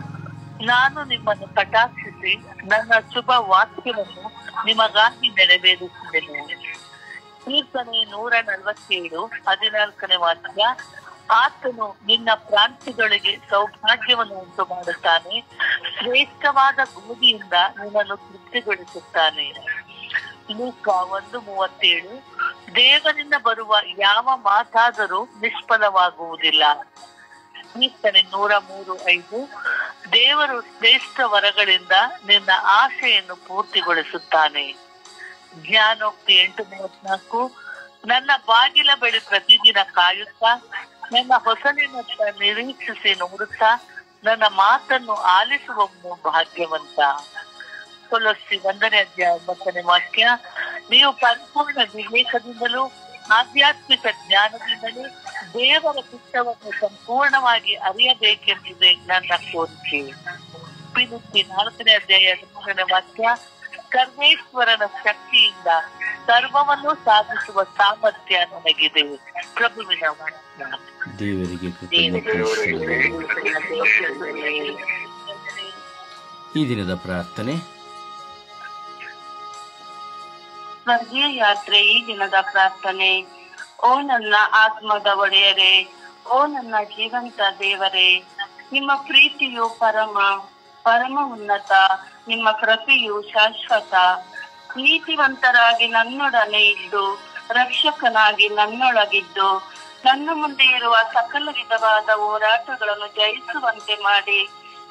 ನಾನು ನಿಮ್ಮನ್ನು ಕಟಾಕ್ಷಿಸಿ ನನ್ನ ಶುಭ ವಾಕ್ಯವನ್ನು ನಿಮಗಾಗಿ ನೆರವೇರಿಸಿದೆನು. ಕೀರ್ತನೆ 147 14 ವಾಕ್ಯ. ಆತನು ನಿನ್ನ ಪ್ರಾಂತ್ಯಗಳಿಗೆ ಸೌಭಾಗ್ಯವನ್ನು ಉಂಟು ಮಾಡುತ್ತಾನೆ, ಶ್ರೇಷ್ಠವಾದ ಗೋಧಿಯಿಂದ ನಿನ್ನನ್ನು ತೃಪ್ತಿಗೊಳಿಸುತ್ತಾನೆ. ಲೂಕ 1:37. ದೇವರಿಂದ ಬರುವ ಯಾವ ಮಾತಾದರೂ ನಿಷ್ಫಲವಾಗುವುದಿಲ್ಲ. ಕೀರ್ತನೆ 103:5. ದೇವರು ಶ್ರೇಷ್ಠ ವರಗಳಿಂದ ನಿನ್ನ ಆಶೆಯನ್ನು ಪೂರ್ತಿಗೊಳಿಸುತ್ತಾನೆ. ಜ್ಞಾನೋಕ್ತಿ 8:34. ನನ್ನ ಬಾಗಿಲ ಬಳಿ ಪ್ರತಿದಿನ ಕಾಯುತ್ತಾ ನನ್ನ ಹೊಸಲಿನತ್ತ ನಿರೀಕ್ಷಿಸಿ ನೋಡುತ್ತಾ ನನ್ನ ಮಾತನ್ನು ಆಲಿಸುವವನು ಭಾಗ್ಯವಂತ. ಕೊಲೊಸ್ಸಿ 1:9 ವಾಕ್ಯ. ನೀವು ಪರಿಪೂರ್ಣ ವಿವೇಕದಿಂದಲೂ ಆಧ್ಯಾತ್ಮಿಕ ಜ್ಞಾನದಿಂದಲೂ ದೇವರ ಚಿತ್ತವನ್ನು ಸಂಪೂರ್ಣವಾಗಿ ಅರಿಯಬೇಕೆಂಬುದೇ ನನ್ನ ಕೋರಿಕೆ. ಫಿಲಿಪ್ಪಿ 4:3 ವಾಕ್ಯ. ಸರ್ವೇಶ್ವರನ ಶಕ್ತಿಯಿಂದ ಸರ್ವವನ್ನು ಸಾಧಿಸುವ ಸಾಮರ್ಥ್ಯ ನನಗಿದೆ. ಪ್ರಭುವಿನ ವಾಕ್ಯ. ದೇವರಿಗೆ ಈ ದಿನದ ಪ್ರಾರ್ಥನೆ. ಸ್ವರ್ಗೀಯ ಯಾತ್ರೆ ಈ ದಿನದ ಪ್ರಾರ್ಥನೆ. ಓ ನನ್ನ ಆತ್ಮದ ಒಡೆಯರೇ, ಓ ನನ್ನ ಜೀವಂತ ದೇವರೇ, ನಿಮ್ಮ ಪ್ರೀತಿಯು ಪರಮ ಉನ್ನತ, ನಿಮ್ಮ ಕೃಪೆಯು ಶಾಶ್ವತ. ನೀತಿವಂತರಾಗಿ ನನ್ನೊಡನೆ ಇದ್ದು ರಕ್ಷಕನಾಗಿ ನನ್ನೊಳಗಿದ್ದು ನನ್ನ ಮುಂದೆ ಇರುವ ಸಕಲ ವಿಧವಾದ ಹೋರಾಟಗಳನ್ನು ಜಯಿಸುವಂತೆ ಮಾಡಿ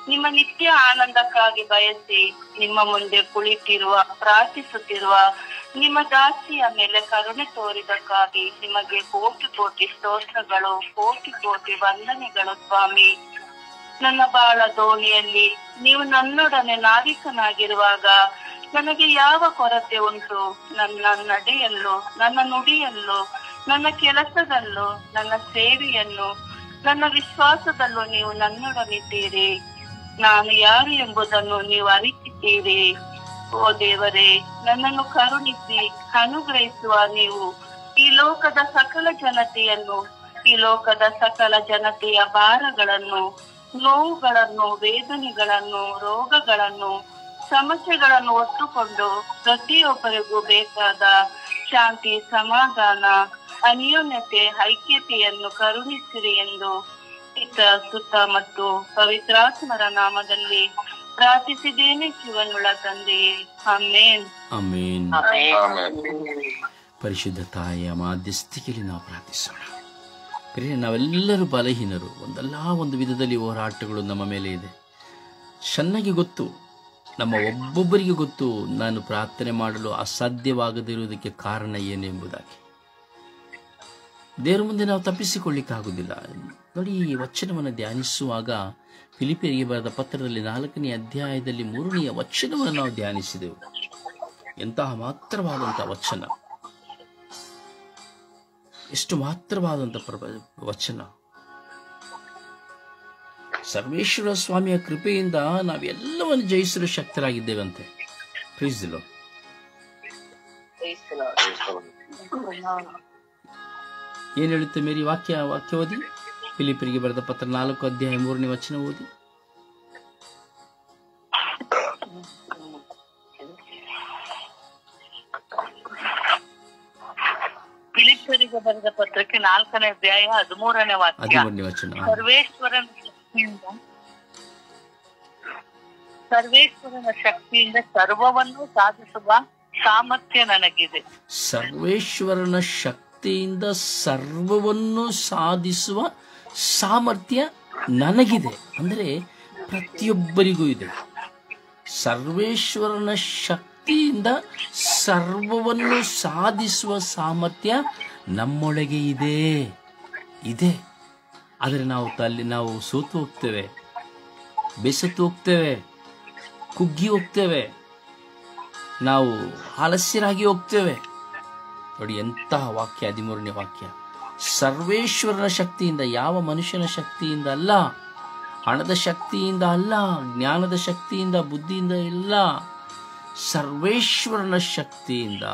ನಿಮ್ಮ ನಿತ್ಯ ಆನಂದಕ್ಕಾಗಿ ಬಯಸಿ ನಿಮ್ಮ ಮುಂದೆ ಕುಳಿತಿರುವ ಪ್ರಾರ್ಥಿಸುತ್ತಿರುವ ನಿಮ್ಮ ದಾಸಿಯ ಮೇಲೆ ಕರುಣೆ ತೋರಿದಕ್ಕಾಗಿ ನಿಮಗೆ ಕೋಟಿ ಕೋಟಿ ಸ್ತೋತ್ರಗಳು, ಕೋಟಿ ಕೋಟಿ ವಂದನೆಗಳು ಸ್ವಾಮಿ. ನನ್ನ ಬಾಳ ದೋಣಿಯಲ್ಲಿ ನೀವು ನನ್ನೊಡನೆ ನಾವಿಕನಾಗಿರುವಾಗ ನನಗೆ ಯಾವ ಕೊರತೆ ಉಂಟು? ನನ್ನ ನಡೆಯಲ್ಲೂ, ನನ್ನ ನುಡಿಯಲ್ಲೂ, ನನ್ನ ಕೆಲಸದಲ್ಲೂ, ನನ್ನ ಸೇವೆಯನ್ನು, ನನ್ನ ವಿಶ್ವಾಸದಲ್ಲೂ ನೀವು ನನ್ನೊಡನಿದ್ದೀರಿ. ನಾನು ಯಾರು ಎಂಬುದನ್ನು ನೀವು ಅರಿತಿದ್ದೀರಿ. ಓ ದೇವರೇ, ನನ್ನನ್ನು ಕರುಣಿಸಿ ಅನುಗ್ರಹಿಸುವ ನೀವು ಈ ಲೋಕದ ಸಕಲ ಜನತೆಯನ್ನು, ಈ ಲೋಕದ ಸಕಲ ಜನತೆಯ ಭಾರಗಳನ್ನು, ನೋವುಗಳನ್ನು, ವೇದನೆಗಳನ್ನು, ರೋಗಗಳನ್ನು, ಸಮಸ್ಯೆಗಳನ್ನು ಹೊತ್ತುಕೊಂಡು ಪ್ರತಿಯೊಬ್ಬರಿಗೂ ಬೇಕಾದ ಶಾಂತಿ, ಸಮಾಧಾನ, ಅನ್ಯೋನ್ಯತೆ, ಐಕ್ಯತೆಯನ್ನು ಕರುಣಿಸಿರಿ ಎಂದು ಪಿತ, ಸುತ ಮತ್ತು ಪವಿತ್ರಾತ್ಮರ ನಾಮದಲ್ಲಿ ಪ್ರಾರ್ಥಿಸಿದ್ದೇನೆ ಜೀವನುಳ್ಳ ತಂದೆಯೇ. ಆಮೇನ್. ಆಮೇನ್. ಆಮೆನ್. ಪರಿಶುದ್ಧ ತಾಯಿಯ ಮಾಧ್ಯಸ್ಥಿಕೆಯಲ್ಲಿ ನಾವು ಪ್ರಾರ್ಥಿಸೋಣ. ಪ್ರಿಯ, ನಾವೆಲ್ಲರೂ ಬಲಹೀನರು. ಒಂದಲ್ಲ ಒಂದು ವಿಧದಲ್ಲಿ ಹೋರಾಟಗಳು ನಮ್ಮ ಮೇಲೆ ಇದೆ. ಚೆನ್ನಾಗಿ ಗೊತ್ತು, ನಮ್ಮ ಒಬ್ಬೊಬ್ಬರಿಗೆ ಗೊತ್ತು ನಾನು ಪ್ರಾರ್ಥನೆ ಮಾಡಲು ಅಸಾಧ್ಯವಾಗದಿರುವುದಕ್ಕೆ ಕಾರಣ ಏನು ಎಂಬುದಾಗಿ. ದೇವರ ಮುಂದೆ ನಾವು ತಪ್ಪಿಸಿಕೊಳ್ಳಿಕ್ಕಾಗುವುದಿಲ್ಲ. ನೋಡಿ, ಈ ವಚನವನ್ನು ಧ್ಯಾನಿಸುವಾಗ ಫಿಲಿಪಿಯರಿಗೆ ಬರೆದ ಪತ್ರದಲ್ಲಿ 4ನೇ ಅಧ್ಯಾಯದಲ್ಲಿ 3ನೇ ವಚನವನ್ನು ನಾವು ಧ್ಯಾನಿಸಿದೆವು. ಎಂತಹ ಮಾತ್ರವಾದಂತಹ ವಚನ, ಎಷ್ಟು ಮಾತ್ರವಾದಂಥ ವಚನ. ಸರ್ವೇಶ್ವರ ಸ್ವಾಮಿಯ ಕೃಪೆಯಿಂದ ನಾವೆಲ್ಲವನ್ನು ಜಯಿಸಲು ಶಕ್ತರಾಗಿದ್ದೇವಂತೆ. ಪ್ರೀಸ್ ದಿ ಲಾರ್ಡ್. ಏನ್ ಹೇಳುತ್ತೆ ಮೇರಿ? ವಾಕ್ಯ ಓದಿ. ಫಿಲಿಪಿಯರಿಗೆ ಬರೆದ ಪತ್ರ 4 ಅಧ್ಯಾಯ 3ನೇ ವಚನ ಓದಿ. ಫಿಲಿಪಿಯರಿಗೆ ಬರೆದ ಪತ್ರಕ್ಕೆ 4ನೇ ಅಧ್ಯಾಯ 13ನೇ ವಾಕ್ಯ. 13ನೇ ವಚನ. ಸರ್ವೇಶ್ವರನ ಶಕ್ತಿಯಿಂದ ಸರ್ವವನ್ನು ಸಾಧಿಸುವ ಸಾಮರ್ಥ್ಯ ನನಗಿದೆ. ಸರ್ವೇಶ್ವರನ ಶಕ್ತಿಯಿಂದ ಸರ್ವವನ್ನು ಸಾಧಿಸುವ ಸಾಮರ್ಥ್ಯ ನನಗಿದೆ. ಅಂದರೆ ಪ್ರತಿಯೊಬ್ಬರಿಗೂ ಇದೆ. ಸರ್ವೇಶ್ವರನ ಶಕ್ತಿಯಿಂದ ಸರ್ವವನ್ನು ಸಾಧಿಸುವ ಸಾಮರ್ಥ್ಯ ನಮ್ಮೊಳಗೆ ಇದೆ. ಆದರೆ ನಾವು ಸೋತು ಹೋಗ್ತೇವೆ, ಬೆಸತ್ತು ಹೋಗ್ತೇವೆ, ಕುಗ್ಗಿ ಹೋಗ್ತೇವೆ, ನಾವು ಆಲಸ್ಯರಾಗಿ ಹೋಗ್ತೇವೆ. ನೋಡಿ ಎಂತಹ ವಾಕ್ಯ, 13ನೇ ವಾಕ್ಯ. ಸರ್ವೇಶ್ವರನ ಶಕ್ತಿಯಿಂದ, ಯಾವ ಮನುಷ್ಯನ ಶಕ್ತಿಯಿಂದ ಅಲ್ಲ, ಹಣದ ಶಕ್ತಿಯಿಂದ ಅಲ್ಲ, ಜ್ಞಾನದ ಶಕ್ತಿಯಿಂದ, ಬುದ್ಧಿಯಿಂದ ಇಲ್ಲ, ಸರ್ವೇಶ್ವರನ ಶಕ್ತಿಯಿಂದ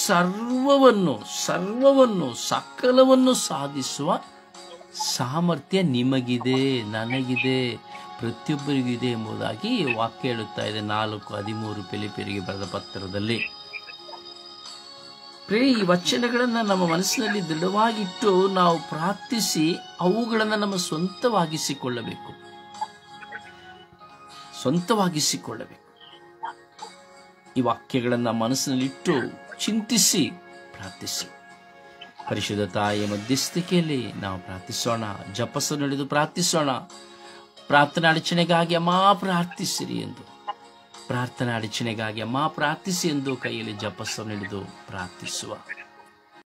ಸರ್ವವನ್ನು ಸಕಲವನ್ನು ಸಾಧಿಸುವ ಸಾಮರ್ಥ್ಯ ನಿಮಗಿದೆ, ನನಗಿದೆ, ಪ್ರತಿಯೊಬ್ಬರಿಗೂ ಇದೆ ಎಂಬುದಾಗಿ ವಾಕ್ಯ ಹೇಳುತ್ತಾ ಇದೆ. 4:13 ಫಿಲಿಪಿಯರಿಗೆ ಬರೆದ ಪತ್ರದಲ್ಲಿ. ಈ ವಚನಗಳನ್ನು ನಮ್ಮ ಮನಸ್ಸಿನಲ್ಲಿ ದೃಢವಾಗಿಟ್ಟು ನಾವು ಪ್ರಾರ್ಥಿಸಿ ಅವುಗಳನ್ನು ನಮ್ಮ ಸ್ವಂತವಾಗಿಸಿಕೊಳ್ಳಬೇಕು. ಈ ವಾಕ್ಯಗಳನ್ನು ಮನಸ್ಸಿನಲ್ಲಿಟ್ಟು ಚಿಂತಿಸಿ ಪ್ರಾರ್ಥಿಸಿ. ಪರಿಶುದ್ಧ ತಾಯಿಯ ಮಧ್ಯಸ್ಥಿಕೆಯಲ್ಲಿ ನಾವು ಪ್ರಾರ್ಥಿಸೋಣ. ಜಪಸ ನಡೆದು ಪ್ರಾರ್ಥಿಸೋಣ. ಪ್ರಾರ್ಥನಾ ಅಡಚಣೆಗಾಗಿ ಅಮ್ಮ ಪ್ರಾರ್ಥಿಸಿರಿ ಎಂದು, ಪ್ರಾರ್ಥನಾ ಅಡಚಣೆಗಾಗಿ ಅಮ್ಮ ಪ್ರಾರ್ಥಿಸಿ ಎಂದು ಕೈಯಲ್ಲಿ ಜಪಸ್ಸನ್ನು ಹಿಡಿದು ಪ್ರಾರ್ಥಿಸುವ.